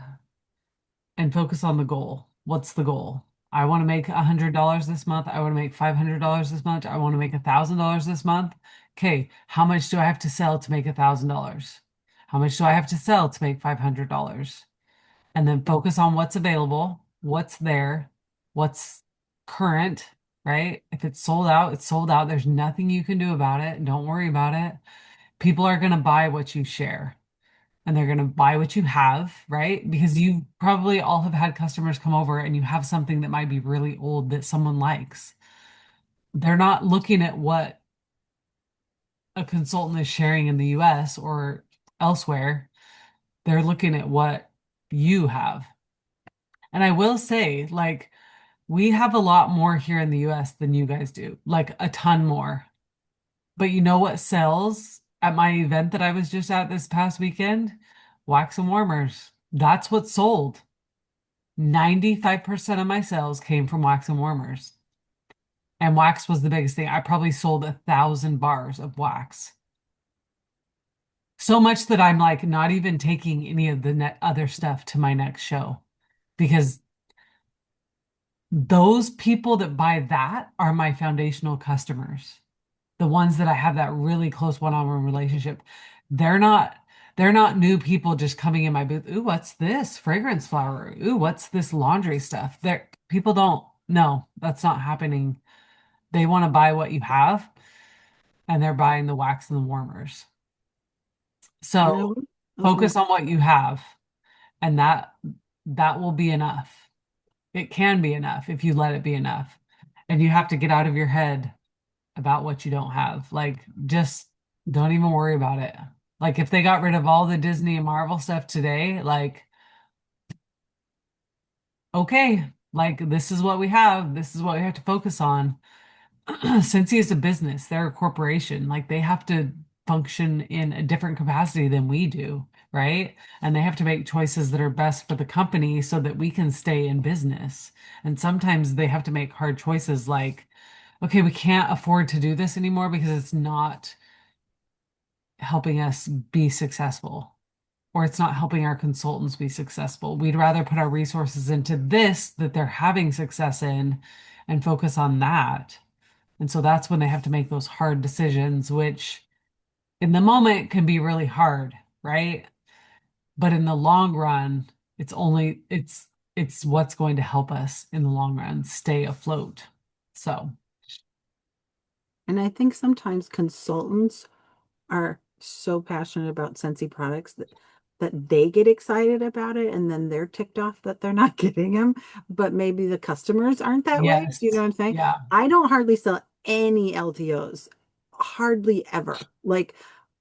Speaker 2: and focus on the goal. What's the goal? I want to make $100 this month. I want to make $500 this month. I want to make $1,000 this month. Okay, how much do I have to sell to make $1,000? How much do I have to sell to make $500? And then focus on what's available, what's there, what's current, right? If it's sold out, it's sold out. There's nothing you can do about it. Don't worry about it. People are going to buy what you share and they're going to buy what you have, right? Because you probably all have had customers come over and you have something that might be really old that someone likes. They're not looking at what a consultant is sharing in the US or elsewhere. They're looking at what you have. And I will say, like, we have a lot more here in the US than you guys do, like a ton more. But you know what sells at my event that I was just at this past weekend? Wax and warmers. That's what sold. 95% of my sales came from wax and warmers. And wax was the biggest thing. I probably sold 1,000 bars of wax. So much that I'm like not even taking any of the other stuff to my next show because those people that buy that are my foundational customers. The ones that I have that really close one-on-one relationship. They're not they're not new people just coming in my booth. Ooh, what's this? Fragrance flower. Ooh, what's this laundry stuff? There people don't no, that's not happening. They want to buy what you have and they're buying the wax and the warmers.
Speaker 1: You know,
Speaker 2: So
Speaker 1: oh, go
Speaker 2: focus
Speaker 1: ahead.
Speaker 2: on what you have and that will be enough. It can be enough if you let it be enough. And you have to get out of your head about what you don't have. Like, just don't even worry about it. Like, if they got rid of all the Disney and Marvel stuff today, like, okay, like, this is what we have. This is what we have to focus on. Since he is a business, they're a corporation. Like, they have to function in a different capacity than we do, right? And they have to make choices that are best for the company so that we can stay in business. And sometimes they have to make hard choices like, okay, we can't afford to do this anymore because it's not helping us be successful or it's not helping our consultants be successful. We'd rather put our resources into this that they're having success in and focus on that. And so that's when they have to make those hard decisions, which in the moment can be really hard, right? But in the long run, it's what's going to help us in the long run stay afloat. So,
Speaker 1: And I think sometimes consultants are so passionate about Scentsy products that they get excited about it and then they're ticked off that they're not getting them, but maybe the customers aren't that way. Do you know
Speaker 2: yes.
Speaker 1: what I'm saying?
Speaker 2: Yeah.
Speaker 1: I don't hardly sell any LTOs, hardly ever. Like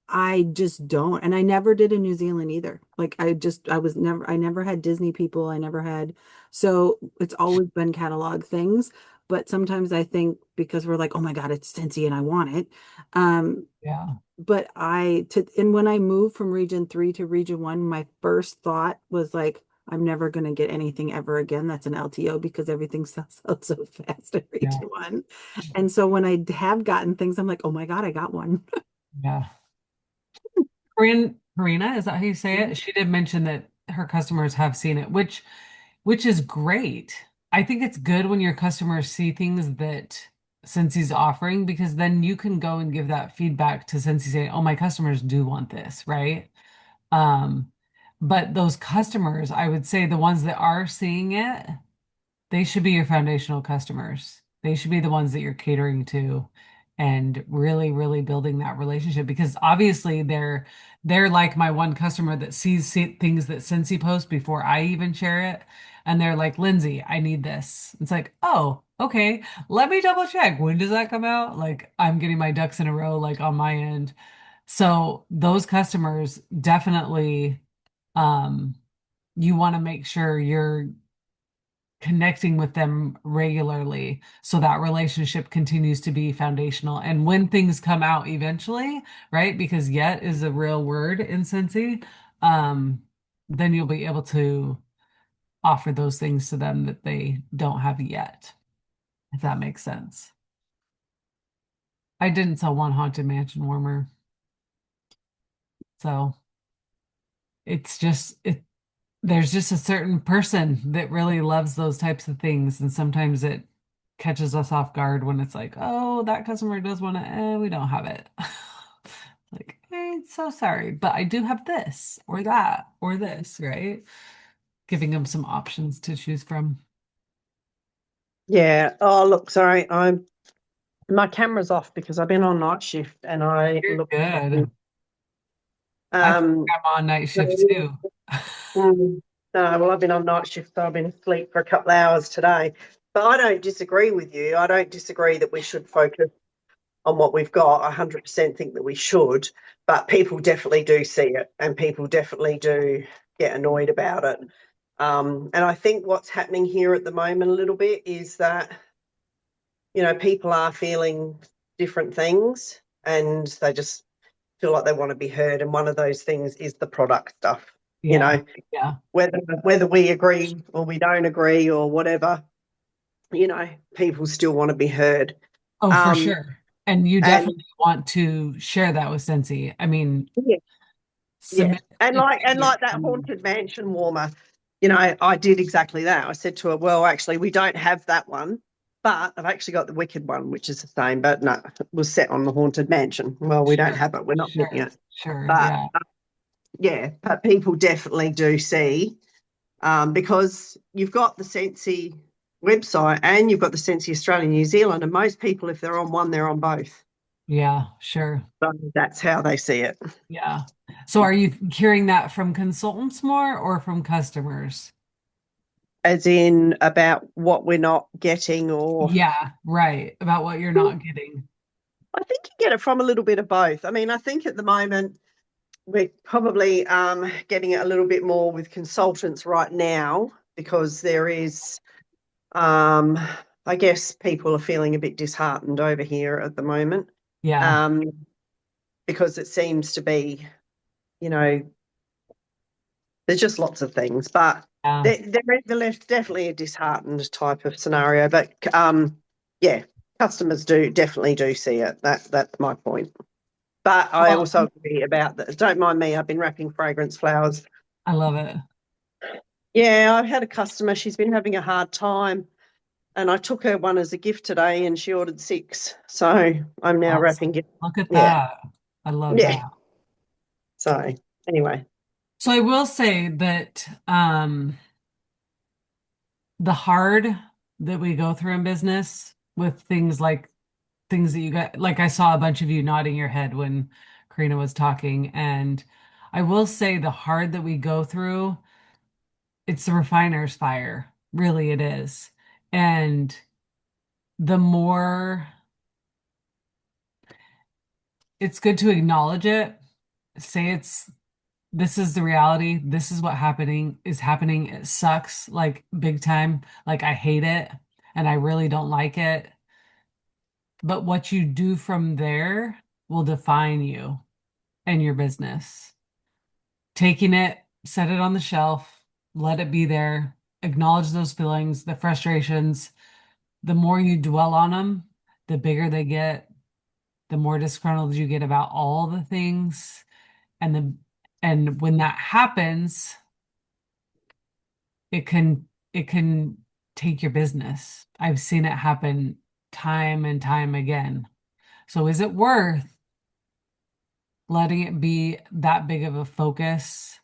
Speaker 1: I just don't. And I never did in New Zealand either. Like I never had Disney people. I never had, so it's always been catalog things. But sometimes I think because we're like, oh my God, it's Scentsy and I want it.
Speaker 2: Yeah.
Speaker 1: But and when I moved from region 3 to region 1, my first thought was like, I'm never going to get anything ever again that's an LTO because everything sells out so fast in
Speaker 2: Yeah.
Speaker 1: region 1. And so when I have gotten things, I'm like, oh my God, I got one.
Speaker 2: Yeah. Karina, is that how you say it? She did mention that her customers have seen it, which is great. I think it's good when your customers see things that Sensei's offering because then you can go and give that feedback to Sensei saying, "Oh, my customers do want this," right? Um, but those customers, I would say the ones that are seeing it, they should be your foundational customers. They should be the ones that you're catering to and really, really building that relationship because obviously they're like my one customer that things that Cincy posts before I even share it. And they're like, Lyndsee, I need this. It's like, oh, okay. Let me double check. When does that come out? Like I'm getting my ducks in a row, like on my end. So those customers definitely Um, you want to make sure you're connecting with them regularly so that relationship continues to be foundational. And when things come out eventually, right? Because yet is a real word in Scentsy, um, then you'll be able to offer those things to them that they don't have yet, if that makes sense. I didn't sell one haunted mansion warmer, so it's just it there's just a certain person that really loves those types of things, and sometimes it catches us off guard when it's like, oh, that customer does want to, we don't have it. Like, so sorry, but I do have this or that or this, right? Giving them some options to choose from.
Speaker 5: Yeah. Oh, look, sorry. My camera's off because I've been on night shift and I
Speaker 2: You're
Speaker 5: look.
Speaker 2: good. I think
Speaker 5: Um,
Speaker 2: I'm on night shift
Speaker 5: so,
Speaker 2: too.
Speaker 5: no, well, I've been on night shift, so I've been asleep for a couple of hours today. But I don't disagree with you. I don't disagree that we should focus on what we've got. I 100% think that we should, but people definitely do see it and people definitely do get annoyed about it. And I think what's happening here at the moment a little bit is that, people are feeling different things and they just feel like they want to be heard. And one of those things is the product stuff, you
Speaker 2: Yeah.
Speaker 5: know,
Speaker 2: Yeah.
Speaker 5: whether we agree or we don't agree or whatever, people still want to be heard.
Speaker 2: Oh, for
Speaker 5: Um,
Speaker 2: sure. And you
Speaker 5: and
Speaker 2: definitely want to share that with Scentsy. I mean,
Speaker 5: yeah, yeah.
Speaker 2: submit
Speaker 5: And
Speaker 2: it
Speaker 5: like
Speaker 2: to
Speaker 5: and
Speaker 2: your
Speaker 5: like that haunted mansion warmer, I did exactly that. I said to her, well, actually, we don't have that one, but I've actually got the wicked one, which is the same, but no, it was set on the haunted mansion. Well, we don't
Speaker 2: Sure,
Speaker 5: have it. We're not getting
Speaker 2: sure,
Speaker 5: it.
Speaker 2: sure.
Speaker 5: But
Speaker 2: Yeah.
Speaker 5: yeah, but people definitely do see, because you've got the Sensi website and you've got the Sensi Australia, New Zealand, and most people, if they're on one, they're on both.
Speaker 2: Yeah, sure.
Speaker 5: So that's how they see it.
Speaker 2: Yeah. So are you hearing that from consultants more or from customers?
Speaker 5: As in about what we're not getting, or
Speaker 2: Yeah, right. About what you're not getting.
Speaker 5: I think you get it from a little bit of both. I mean, I think at the moment we're probably getting it a little bit more with consultants right now because there is, um, I guess, people are feeling a bit disheartened over here at the moment,
Speaker 2: Yeah.
Speaker 5: um, because it seems to be, you know, there's just lots of things, but
Speaker 2: Yeah.
Speaker 5: there's definitely a disheartened type of scenario. But yeah, customers definitely do see it. That's my point. But I
Speaker 2: Well,
Speaker 5: also agree about that. Don't mind me, I've been wrapping fragrance flowers.
Speaker 2: I love it.
Speaker 5: Yeah, I've had a customer, she's been having a hard time. And I took her one as a gift today and she ordered 6. So I'm now
Speaker 2: Awesome.
Speaker 5: wrapping it.
Speaker 2: Look at
Speaker 5: Yeah.
Speaker 2: that. I love
Speaker 5: Yeah.
Speaker 2: that.
Speaker 5: So anyway.
Speaker 2: So I will say that the hard that we go through in business with things like things that you got, like I saw a bunch of you nodding your head when Karina was talking, and I will say the hard that we go through, it's the refiner's fire. Really, it is. And the more it's good to acknowledge it, say this is the reality. This is what happening is happening. It sucks like big time. Like I hate it and I really don't like it. But what you do from there will define you and your business. Taking it, set it on the shelf, let it be there, acknowledge those feelings, the frustrations. The more you dwell on them, the bigger they get, the more disgruntled you get about all the things. And when that happens, it can take your business. I've seen it happen time and time again. So is it worth letting it be that big of a focus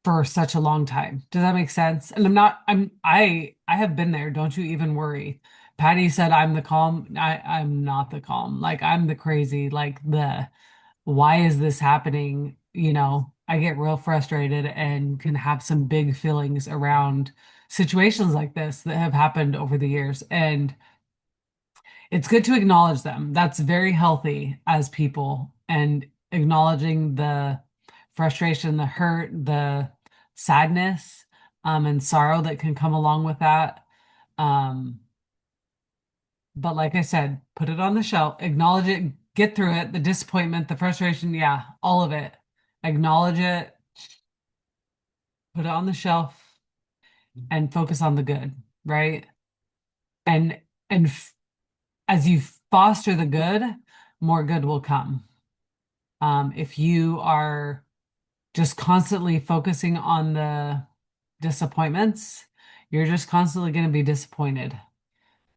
Speaker 2: for such a long time? Does that make sense? And I have been there. Don't you even worry. Patty said I'm the calm. I'm not the calm. Like I'm the crazy, like the why is this happening? I get real frustrated and can have some big feelings around situations like this that have happened over the years. And it's good to acknowledge them. That's very healthy as people and acknowledging the frustration, the hurt, the sadness, and sorrow that can come along with that. Um, but like I said, put it on the shelf, acknowledge it, get through it, the disappointment, the frustration, yeah, all of it. Acknowledge it, put it on the shelf, and focus on the good, right? And and as you foster the good, more good will come. If you are just constantly focusing on the disappointments, you're just constantly going to be disappointed.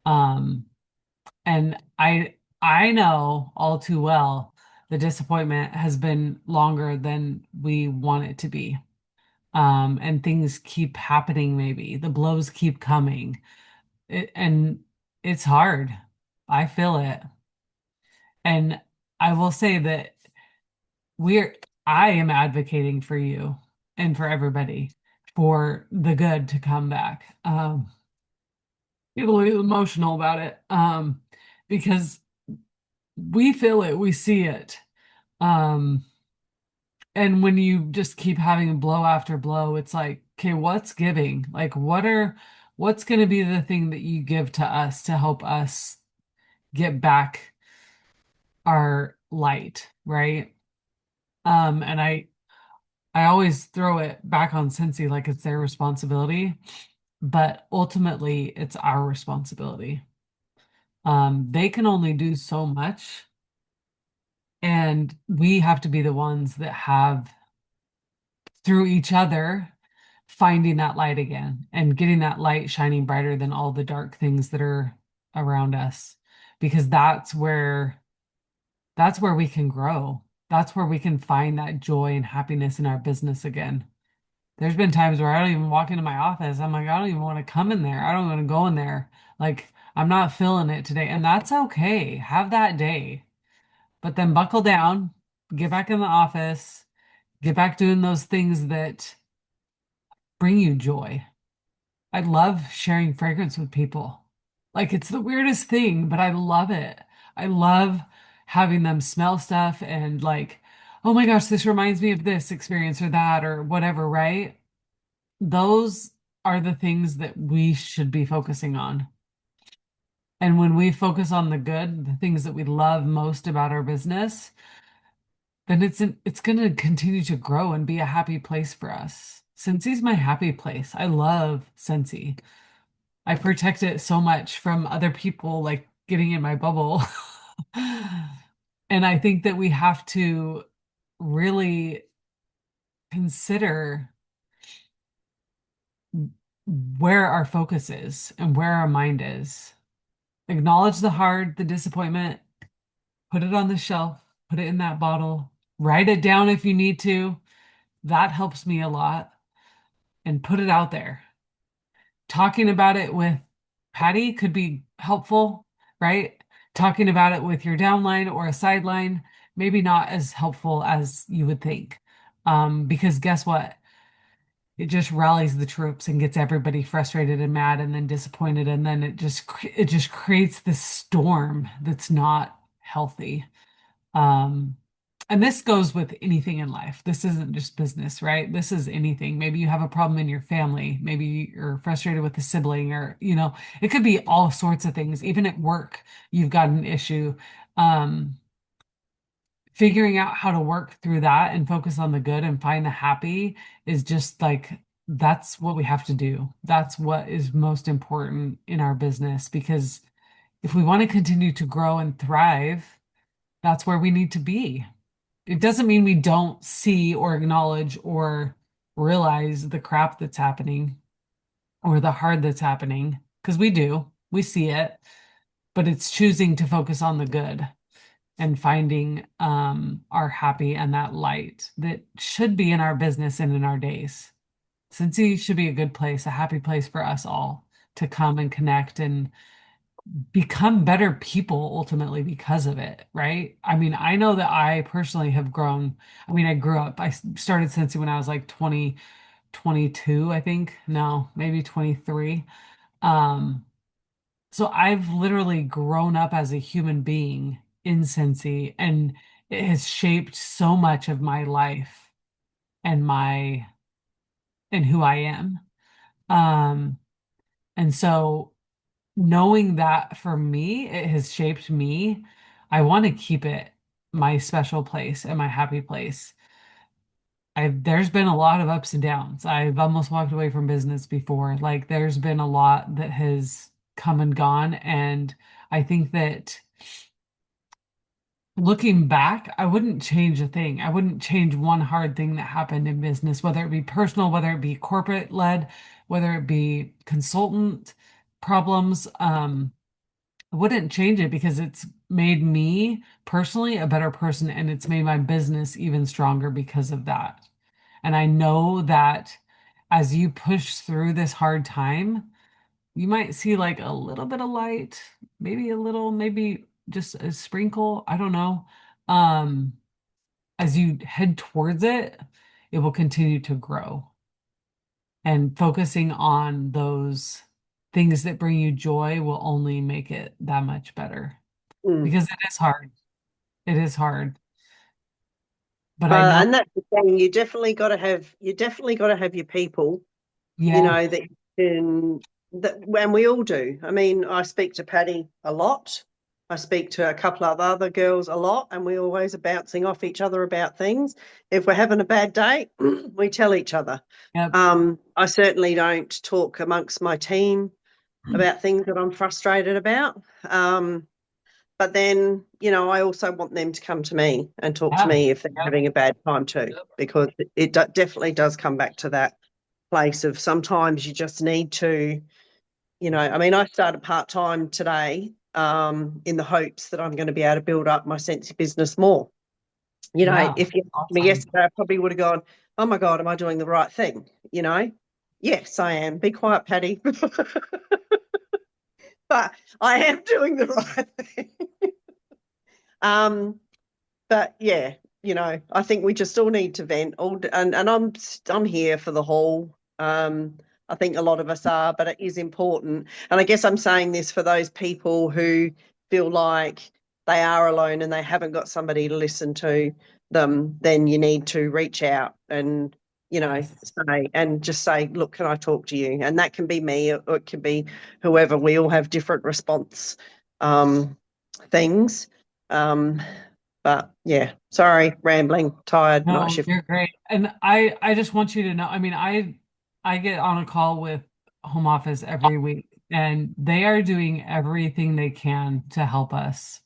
Speaker 2: Um, and I know all too well the disappointment has been longer than we want it to be. And things keep happening, maybe the blows keep coming. And it's hard. I feel it. And I will say that we're I am advocating for you and for everybody for the good to come back. Get a little emotional about it. Because we feel it, we see it. Um, and when you just keep having blow after blow, it's like, okay, what's giving? Like, what's going to be the thing that you give to us to help us get back our light, right? And I always throw it back on Cincy like it's their responsibility, but ultimately it's our responsibility. They can only do so much, and we have to be the ones that have, through each other, finding that light again and getting that light shining brighter than all the dark things that are around us, because that's where we can grow. That's where we can find that joy and happiness in our business again. There's been times where I don't even walk into my office. I'm like, I don't even want to come in there. I don't want to go in there. Like, I'm not feeling it today. And that's okay. Have that day. But then buckle down, get back in the office, get back doing those things that bring you joy. I love sharing fragrance with people. Like, it's the weirdest thing, but I love it. I love having them smell stuff and like, oh my gosh, this reminds me of this experience or that or whatever, right? Those are the things that we should be focusing on. And when we focus on the good, the things that we love most about our business, then it's going to continue to grow and be a happy place for us. Scentsy's my happy place. I love Scentsy. I protect it so much from other people like getting in my bubble. And I think that we have to really consider where our focus is and where our mind is. Acknowledge the hard, the disappointment, put it on the shelf, put it in that bottle, write it down if you need to. That helps me a lot. And put it out there. Talking about it with Patty could be helpful, right? Talking about it with your downline or a sideline, maybe not as helpful as you would think. Because guess what? It just rallies the troops and gets everybody frustrated and mad and then disappointed, and then it just creates this storm that's not healthy. Um, and this goes with anything in life. This isn't just business, right? This is anything. Maybe you have a problem in your family. Maybe you're frustrated with a sibling, or, it could be all sorts of things. Even at work, you've got an issue. Um, Figuring out how to work through that and focus on the good and find the happy is just like, that's what we have to do. That's what is most important in our business, because if we want to continue to grow and thrive, that's where we need to be. It doesn't mean we don't see or acknowledge or realize the crap that's happening or the hard that's happening, because we do. We see it, but it's choosing to focus on the good and finding our happy and that light that should be in our business and in our days. Cincy should be a good place, a happy place for us all to come and connect and become better people ultimately because of it, right? I mean, I know that I personally have grown. I mean, I grew up, I started Cincy when I was like 20, 22, I think. No, maybe 23. Um, so I've literally grown up as a human being in Cincy, and it has shaped so much of my life. and my and who I am. Um, and so knowing that for me, it has shaped me. I want to keep it my special place and my happy place. There's been a lot of ups and downs. I've almost walked away from business before. Like there's been a lot that has come and gone. And I think that looking back, I wouldn't change a thing. I wouldn't change one hard thing that happened in business, whether it be personal, whether it be corporate led, whether it be consultant problems. I wouldn't change it because it's made me personally a better person and it's made my business even stronger because of that. And I know that as you push through this hard time, you might see like a little bit of light, maybe a little, maybe just a sprinkle, I don't know. Um, as you head towards it, it will continue to grow. And focusing on those things that bring you joy will only make it that much better
Speaker 5: Mm.
Speaker 2: because it is hard. It is hard. But I know,
Speaker 5: And that's the thing. You definitely got to have your people.
Speaker 2: yeah,
Speaker 5: That you can. That and we all do. I mean, I speak to Patty a lot. I speak to a couple of other girls a lot, and we always are bouncing off each other about things. If we're having a bad day, we tell each other.
Speaker 2: yep.
Speaker 5: I certainly don't talk amongst my team about things that I'm frustrated about. But then, I also want them to come to me and talk to
Speaker 2: Yeah,
Speaker 5: me if they're
Speaker 2: yep,
Speaker 5: having a bad time too,
Speaker 2: yep.
Speaker 5: because it definitely does come back to that place of sometimes you just need to, I mean, I started part-time today in the hopes that I'm going to be able to build up my Sensi business more.
Speaker 2: Yeah,
Speaker 5: If you asked me
Speaker 2: awesome.
Speaker 5: yesterday, I probably would have gone, oh my God, am I doing the right thing? Yes, I am. Be quiet, Patty. But I am doing the right thing. Um, But yeah, I think we just all need to vent. And I'm here for the whole. I think a lot of us are, but it is important. And I guess I'm saying this for those people who feel like they are alone and they haven't got somebody to listen to them. Then you need to reach out and
Speaker 2: Yes.
Speaker 5: say, look, can I talk to you? And that can be me, or it can be whoever. We all have different response things. Um, but yeah, sorry, rambling, tired, night
Speaker 2: No,
Speaker 5: shift.
Speaker 2: you're great. And I just want you to know, I mean, I get on a call with home office every week and they are doing everything they can to help us.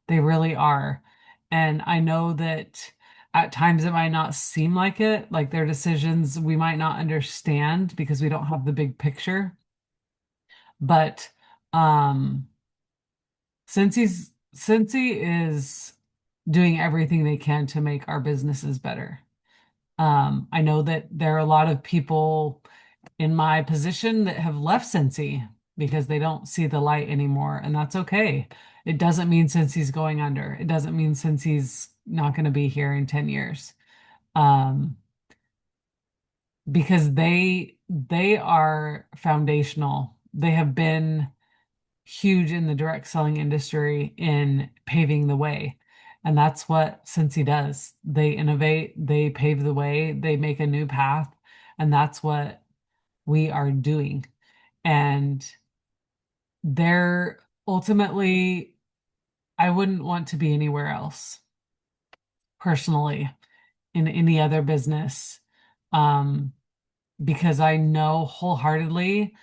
Speaker 2: They really are. And I know that at times it might not seem like it, like their decisions we might not understand because we don't have the big picture. But um Cincy is doing everything they can to make our businesses better. I know that there are a lot of people in my position that have left Cincy because they don't see the light anymore, and that's okay. It doesn't mean Cincy's going under. It doesn't mean Cincy's not going to be here in 10 years. Um, because they are foundational. They have been huge in the direct selling industry in paving the way. And that's what Cincy does. They innovate, they pave the way, they make a new path, and that's what we are doing. And they're ultimately, I wouldn't want to be anywhere else personally in any other business. Um, because I know wholeheartedly.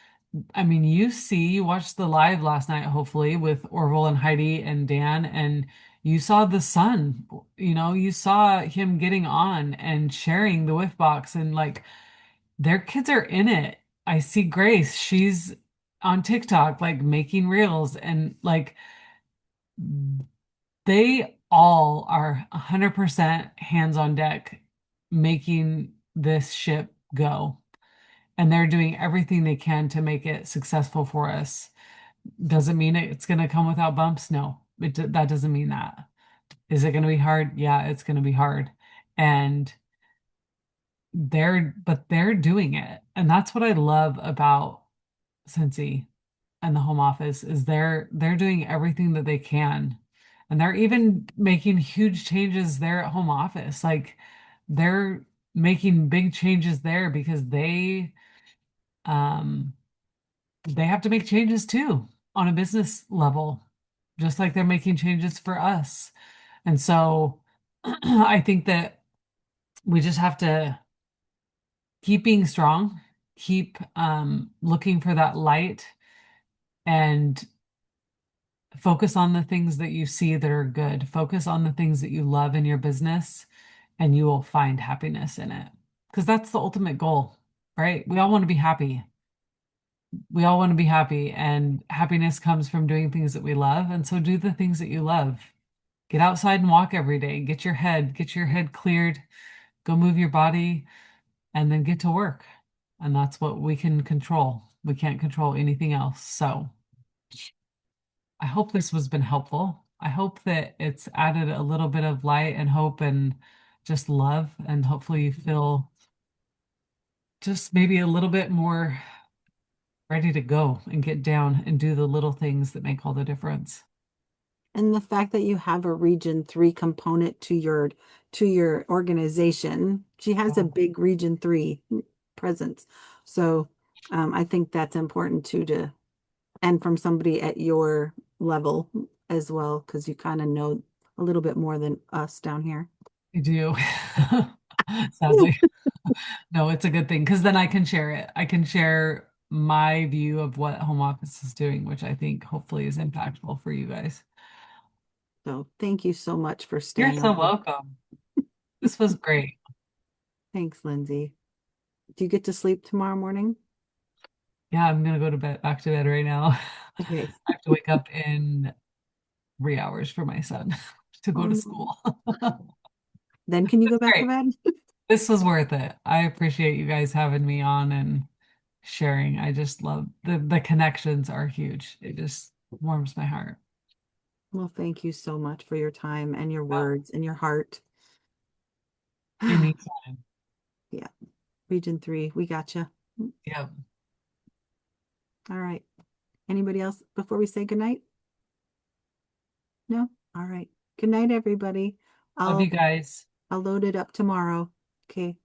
Speaker 2: I mean, you watched the live last night, hopefully, with Orville and Heidi and Dan, and you saw the son, you saw him getting on and sharing the whiff box, and like their kids are in it. I see Grace, she's on TikTok, like making reels, and like they all are 100% hands on deck making this ship go. And they're doing everything they can to make it successful for us. Doesn't mean it's going to come without bumps. No, that doesn't mean that. Is it going to be hard? Yeah, it's going to be hard. And they're doing it. And that's what I love about Cincy and the home office is they're doing everything that they can. And they're even making huge changes there at home office. Like they're making big changes there because um they have to make changes too on a business level, just like they're making changes for us. And so I think that we just have to keep being strong, keep looking for that light, and focus on the things that you see that are good. Focus on the things that you love in your business, and you will find happiness in it. Because that's the ultimate goal, right? We all want to be happy. We all want to be happy, and happiness comes from doing things that we love. And so do the things that you love. Get outside and walk every day. Get your head cleared, go move your body, and then get to work. And that's what we can control. We can't control anything else. So I hope this has been helpful. I hope that it's added a little bit of light and hope and just love. And hopefully you feel just maybe a little bit more ready to go and get down and do the little things that make all the difference.
Speaker 1: And the fact that you have a Region 3 component to your organization, she has a big Region 3 presence. So I think that's important too and from somebody at your level as well, because you kind of know a little bit more than us down here.
Speaker 2: I do. Sadly. No, it's a good thing because then I can share it. I can share my view of what home office is doing, which I think hopefully is impactful for you guys.
Speaker 1: So thank you so much for
Speaker 2: You're
Speaker 1: staying
Speaker 2: so
Speaker 1: on.
Speaker 2: welcome. This was great.
Speaker 1: Thanks, Lyndsee. Do you get to sleep tomorrow morning?
Speaker 2: Yeah, I'm gonna go to bed, back to bed right now.
Speaker 1: Okay.
Speaker 2: I have to wake up in 3 hours for my son to
Speaker 1: Oh,
Speaker 2: go to
Speaker 1: no.
Speaker 2: school.
Speaker 1: Then can you go back to
Speaker 2: Great.
Speaker 1: bed?
Speaker 2: This was worth it. I appreciate you guys having me on and sharing. I just love the connections are huge. It just warms my heart.
Speaker 1: Well, thank you so much for your time and your words and your heart.
Speaker 2: Anytime.
Speaker 1: Yeah. Region 3, we got you.
Speaker 2: Yeah.
Speaker 1: All right. Anybody else before we say goodnight? No? All right. Good night, everybody.
Speaker 2: Love you
Speaker 1: I'll
Speaker 2: guys.
Speaker 1: I'll load it up tomorrow. Okay.